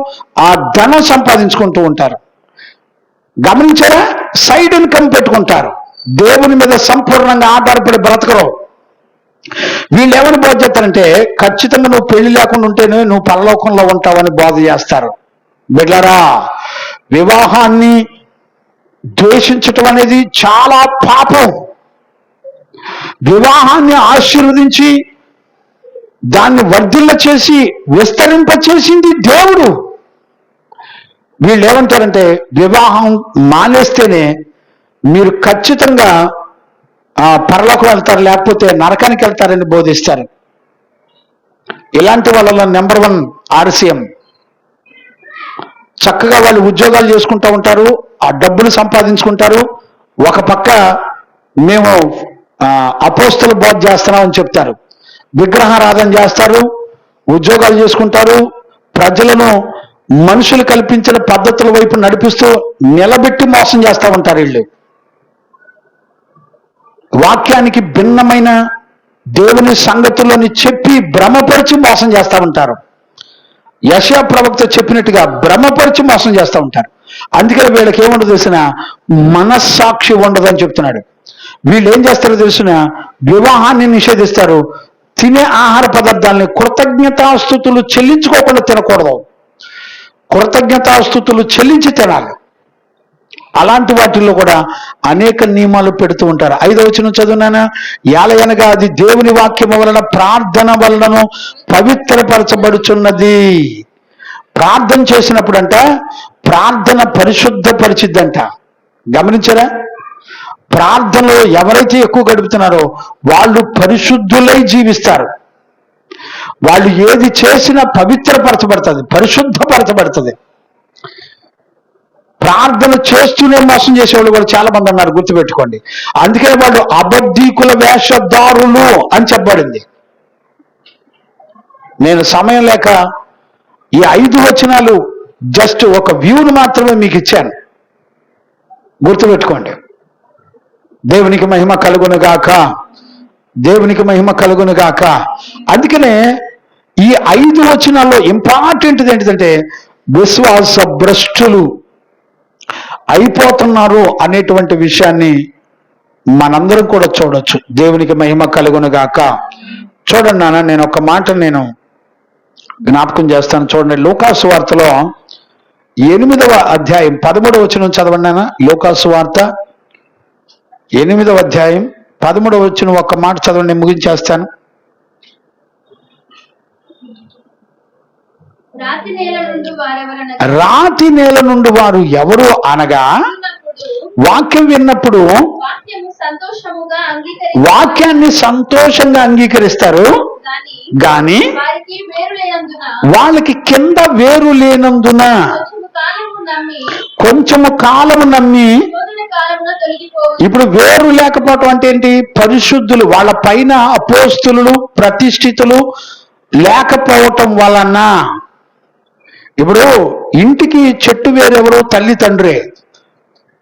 ఆ ధనం సంపాదించుకుంటూ ఉంటారు. గమనించారా? సైడ్ ఇన్కమ్ పెట్టుకుంటారు. దేవుని మీద సంపూర్ణంగా ఆధారపడి బ్రతకరు. వీళ్ళు ఏమని బోధ చేస్తారంటే ఖచ్చితంగా నువ్వు పెళ్లి లేకుండా ఉంటేనే నువ్వు పరలోకంలో ఉంటావని బోధ చేస్తారు. బిడ్డలారా, వివాహాన్ని ద్వేషించటం అనేది చాలా పాపం. వివాహాన్ని ఆశీర్వదించి దాన్ని వర్ధిల్ల చేసి విస్తరింప చేసింది దేవుడు. వీళ్ళు ఏమంటారంటే వివాహం మానేస్తేనే మీరు ఖచ్చితంగా పరలోకం వెళ్తారు, లేకపోతే నరకానికి వెళ్తారని బోధిస్తారు. ఇలాంటి వాళ్ళలో నెంబర్ 1 RCM. చక్కగా వాళ్ళు ఉద్యోగాలు చేసుకుంటూ ఉంటారు, ఆ డబ్బులు సంపాదించుకుంటారు. ఒక పక్క మేము అపోస్తల బోధ చేస్తున్నామని చెప్తారు, విగ్రహారాధన చేస్తారు, ఉద్యోగాలు చేసుకుంటారు, ప్రజలను మనుషులు కల్పించిన పద్ధతుల వైపు నడిపిస్తూ నిలబెట్టి మోసం చేస్తూ ఉంటారు. వీళ్ళు వాక్యానికి భిన్నమైన దేవుని సంగతులని చెప్పి భ్రమపరిచి మోసం చేస్తూ ఉంటారు. యెషయా ప్రవక్త చెప్పినట్టుగా భ్రమపరిచి మోసం చేస్తూ ఉంటారు. అందుకని వీళ్ళకి ఏముండదు తెలిసిన? మనస్సాక్షి ఉండదని చెప్తున్నాడు. వీళ్ళు ఏం చేస్తారో తెలిసిన? వివాహాన్ని నిషేధిస్తారు, తినే ఆహార పదార్థాలని కృతజ్ఞతాస్తుతులు చెల్లించుకోకుండా తినకూడదు, కృతజ్ఞతాస్తుతులు చెల్లించి తినాలి. అలాంటి వాటిల్లో కూడా అనేక నియమాలు పెడుతూ ఉంటారు. 5వ వచనం చదువునానా? యాలయనగా అది దేవుని వాక్యము వలన ప్రార్థన వలనను పవిత్రపరచబడుచున్నది. ప్రార్థన చేసినప్పుడంట ప్రార్థన పరిశుద్ధపరిచిద్దంట. గమనించారా? ప్రార్థనలో ఎవరైతే ఎక్కువ గడుపుతున్నారో వాళ్ళు పరిశుద్ధులై జీవిస్తారు. వాళ్ళు ఏది చేసినా పవిత్రపరచబడుతుంది, పరిశుద్ధపరచబడుతుంది. ప్రార్థన చేస్తూనే మోసం చేసేవాళ్ళు కూడా చాలా మంది ఉన్నారు, గుర్తుపెట్టుకోండి. అందుకని వాళ్ళు అబద్ధీకుల వేషధారులు అని చెప్పబడింది. నేను సమయం లేక ఈ 5 వచనాలు జస్ట్ ఒక వ్యూను మాత్రమే మీకు ఇచ్చాను, గుర్తుపెట్టుకోండి. దేవునికి మహిమ కలుగును గాక, దేవునికి మహిమ కలుగును గాక. అందుకనే ఈ 5 వచనాల్లో ఇంపార్టెంట్ ఏంటిదంటే విశ్వాస భ్రష్టులు అయిపోతున్నారు అనేటువంటి విషయాన్ని మనందరం కూడా చూడొచ్చు. దేవునికి మహిమ కలుగును గాక. చూడండి నాన్న, నేను ఒక మాట నేను జ్ఞాపకం చేస్తాను. చూడండి, లూకాసు వార్తలో 8వ అధ్యాయం 13వ వచనం చదవండి నాన్న. లూకాసు వార్త 8వ అధ్యాయం 13వ వచనం ఒక్క మాట చదవండి, నేను ముగించేస్తాను. రాతి నేల నుండి వారు ఎవరు అనగా వాక్యం విన్నప్పుడు వాక్యాన్ని సంతోషంగా అంగీకరిస్తారు, గాని వాళ్ళకి కింద వేరు లేనందున కొంచెము కాలము నమ్మి. ఇప్పుడు వేరు లేకపోవటం అంటే ఏంటి? పరిశుద్ధులు, వాళ్ళ పైన అపోస్తులు ప్రతిష్ఠితులు లేకపోవటం వలన. ఇప్పుడు ఇంటికి చెట్టు వేరెవరో తల్లి తండ్రే,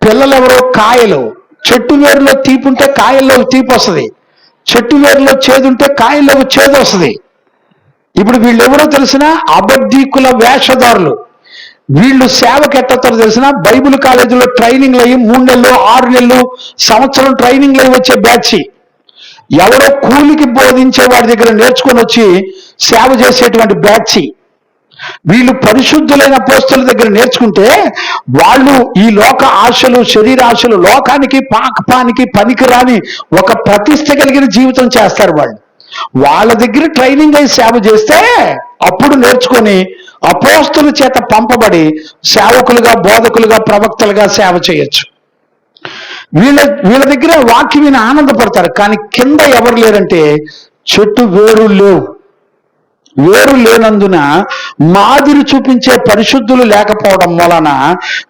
పిల్లలెవరో కాయలు. చెట్టు వేరులో తీపి ఉంటే కాయల్లో తీపి వస్తుంది, చెట్టు వేరులో చేదు ఉంటే కాయల్లో చేదు వస్తుంది. ఇప్పుడు వీళ్ళెవరో తెలిసిన అబద్ధీకుల వేషధారులు. వీళ్ళు సేవకు ఎట్టతారో తెలిసిన బైబిల్ కాలేజీలో ట్రైనింగ్లు అయ్యి 3 నెలలు 6 నెలలు సంవత్సరం ట్రైనింగ్లు అయ్యి వచ్చే బ్యాచ్. ఎవరో కూలికి బోధించే వాడి దగ్గర నేర్చుకొని వచ్చి సేవ చేసేటువంటి బ్యాచ్. వీళ్ళు పరిశుద్ధులైన అపోస్తలుల దగ్గర నేర్చుకుంటే వాళ్ళు ఈ లోక ఆశలు, శరీర ఆశలు, లోకానికి పాకపానికి పనికిరాని ఒక ప్రతిష్ట కలిగిన జీవితం చేస్తారు. వాళ్ళ దగ్గర ట్రైనింగ్ అయి సేవ చేస్తే అప్పుడు నేర్చుకొని అపోస్తలుల చేత పంపబడి సేవకులుగా, బోధకులుగా, ప్రవక్తలుగా సేవ చేయొచ్చు. వీళ్ళ దగ్గర వాక్యం విని ఆనందపడతారు. కానీ కింద ఎవరు లేరంటే చెట్టు వేరు లేనందున మాదిరి చూపించే పరిశుద్ధులు లేకపోవడం వలన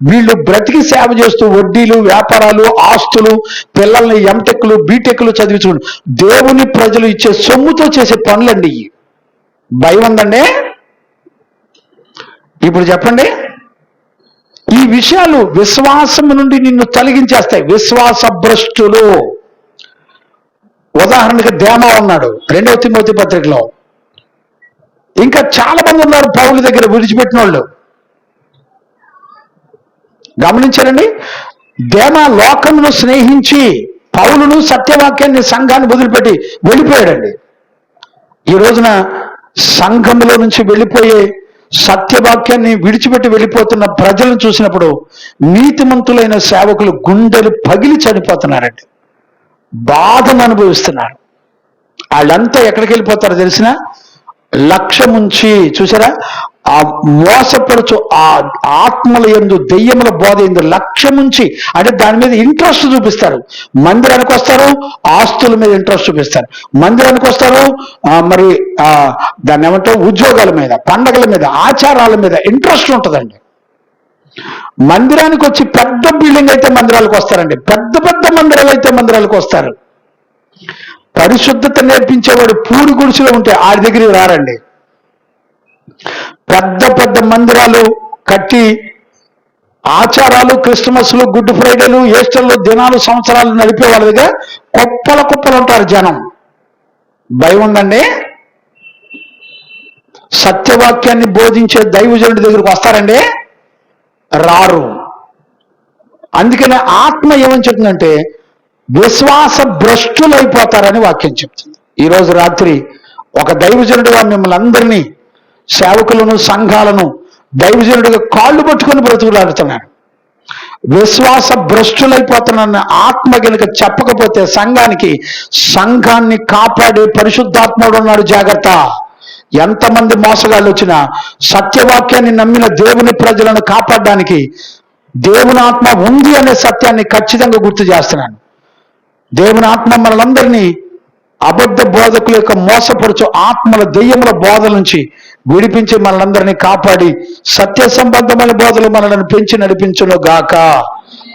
వీళ్ళు బ్రతికి సేవ చేస్తూ వడ్డీలు, వ్యాపారాలు, ఆస్తులు, పిల్లల్ని ఎంటెక్లు, బీటెక్లు చదివించు దేవుని ప్రజలు ఇచ్చే సొమ్ముతో చేసే పనులండి. భయం ఉందండి? ఇప్పుడు చెప్పండి, ఈ విషయాలు విశ్వాసం నుండి నిన్ను తొలగించేస్తాయి. విశ్వాస భ్రష్టులు. ఉదాహరణకి దేమా ఉన్నాడు 2వ తిమోతి పత్రికలో. ఇంకా చాలా మంది ఉన్నారు పౌలు దగ్గర విడిచిపెట్టిన వాళ్ళు. గమనించారండి? దేమా లోకమును స్నేహించి పౌలును, సత్యవాక్యాన్ని, సంఘాన్ని వదిలిపెట్టి వెళ్ళిపోయాడండి. ఈ రోజున సంఘంలో నుంచి వెళ్ళిపోయే, సత్యవాక్యాన్ని విడిచిపెట్టి వెళ్ళిపోతున్న ప్రజలను చూసినప్పుడు నీతిమంతులైన సేవకులు గుండెలు పగిలి చనిపోతున్నారండి, బాధను అనుభవిస్తున్నారు. వాళ్ళంతా ఎక్కడికి వెళ్ళిపోతారో తెలిసిన లక్ష్యముంచి. చూసారా, ఆ మోసపరచు ఆ ఆత్మల యందు, దెయ్యముల బోధ యందు లక్ష్యముంచి, అంటే దాని మీద ఇంట్రెస్ట్ చూపిస్తారు. మందిరానికి వస్తారు, ఆస్తుల మీద ఇంట్రెస్ట్ చూపిస్తారు. మందిరానికి వస్తారు, మరి దాన్ని ఏమంటారు, ఉద్యోగాల మీద, పండగల మీద, ఆచారాల మీద ఇంట్రెస్ట్ ఉంటుందండి. మందిరానికి వచ్చి పెద్ద బిల్డింగ్ అయితే మందిరాలకు వస్తారండి, పెద్ద పెద్ద మందిరాలు అయితే మందిరాలకు వస్తారు. పరిశుద్ధత నేర్పించేవాడు పూడి గుడిసెలో ఉంటే ఆడి దగ్గరికి రారండి. పెద్ద పెద్ద మందిరాలు కట్టి ఆచారాలు, క్రిస్మస్లు, గుడ్ ఫ్రైడేలు, ఈస్టర్లు, దినాలు, సంవత్సరాలు నడిపే వాళ్ళ దగ్గర కుప్పలు ఉంటారు జనం. భయం ఉందండి? సత్యవాక్యాన్ని బోధించే దైవజనుడి దగ్గరికి వస్తారండి? రారు. అందుకనే ఆత్మ ఏమని చెప్తుందంటే విశ్వాస భ్రష్టులైపోతారని వాక్యం చెప్తుంది. ఈరోజు రాత్రి ఒక దైవజనుడిగా మిమ్మల్ని అందరినీ, సేవకులను, సంఘాలను దైవజనుడిగా కాళ్ళు పట్టుకొని బ్రతుకులాడుతున్నాను. విశ్వాస భ్రష్టులైపోతున్నారని ఆత్మ గనుక చెప్పకపోతే సంఘాన్ని కాపాడే పరిశుద్ధాత్ముడు ఉన్నాడు. జాగ్రత్త. ఎంతమంది మోసగాళ్ళు వచ్చినా సత్యవాక్యాన్ని నమ్మిన దేవుని ప్రజలను కాపాడడానికి దేవుని ఆత్మ ఉంది అనే సత్యాన్ని ఖచ్చితంగా గుర్తు చేస్తున్నాను. దేవుని ఆత్మ మనలందరినీ అబద్ధ బోధకుల యొక్క మోసపరచు ఆత్మల, దెయ్యముల బోధల నుంచి విడిపించి మనలందరినీ కాపాడి సత్య సంబంధమైన బోధలు మనల్ని పెంచి నడిపించును గాక.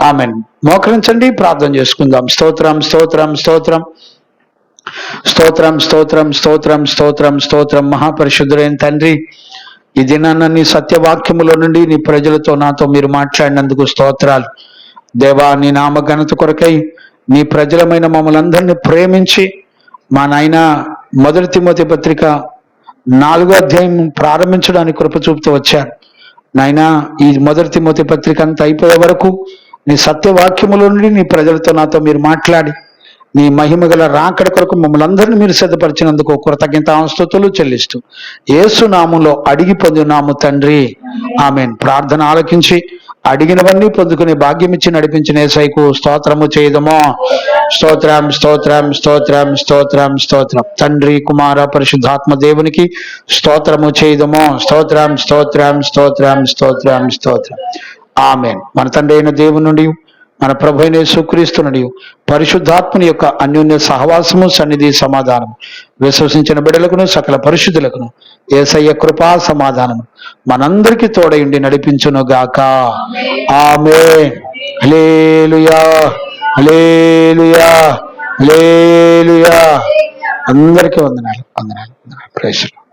ఆమేన్. మోకరించండి, ప్రార్థన చేసుకుందాం. స్తోత్రం, స్తోత్రం, స్తోత్రం, స్తోత్రం, స్తోత్రం, స్తోత్రం, స్తోత్రం, స్తోత్రం. మహాపరిశుద్ధుడైన తండ్రి, ఈ దినాన్న నీ సత్యవాక్యములో నుండి నీ ప్రజలతో నాతో మీరు మాట్లాడినందుకు స్తోత్రాలు. దేవా, నీ నామ ఘనత కొరకై నీ ప్రజలమైన మమ్మల్ని అందరినీ ప్రేమించి మా నాయన 1 తిమోతి పత్రిక 4వ అధ్యాయం ప్రారంభించడానికి కృప చూపుతూ వచ్చారు. నాయనా, ఈ 1 తిమోతి పత్రిక అంతా అయిపోయే వరకు నీ సత్యవాక్యములో నుండి నీ ప్రజలతో నాతో మీరు మాట్లాడి నీ మహిమ గల రాకడ కొరకు మమ్మల్ని అందరినీ మీరు సిద్ధపరిచినందుకు కృతజ్ఞత స్తుతులు చెల్లిస్తూ యేసు నామములో అడిగి పొందున్నాము తండ్రి, ఆమేన్. ప్రార్థన ఆలకించి అడిగినవన్నీ పొందుకునే భాగ్యం ఇచ్చి నడిపించిన యేసయ్యకు స్తోత్రము చేయదమో. స్తోత్రం స్తోత్రం స్తోత్రం స్తోత్రం స్తోత్రం. తండ్రి, కుమార, పరిశుద్ధాత్మ దేవునికి స్తోత్రము చేయదమో. స్తోత్రం స్తోత్రం స్తోత్రం స్తోత్రం స్తోత్రం. ఆమేన్. మన తండ్రి అయిన దేవుని నుండి, మన ప్రభు అయిన యేసుక్రీస్తు నుండి, పరిశుద్ధాత్మని యొక్క అన్యోన్య సహవాసము, సన్నిధి, సమాధానము విశ్వసించిన బిడ్డలకును సకల పరిశుద్ధులకును యేసయ్య కృపా సమాధానము మనందరికీ తోడయుండి నడిపించును గాక. ఆమేన్. హల్లెలూయా హల్లెలూయా హల్లెలూయా. అందరికీ వందనాలు వందనాలు వందనాలు. Praise the lord.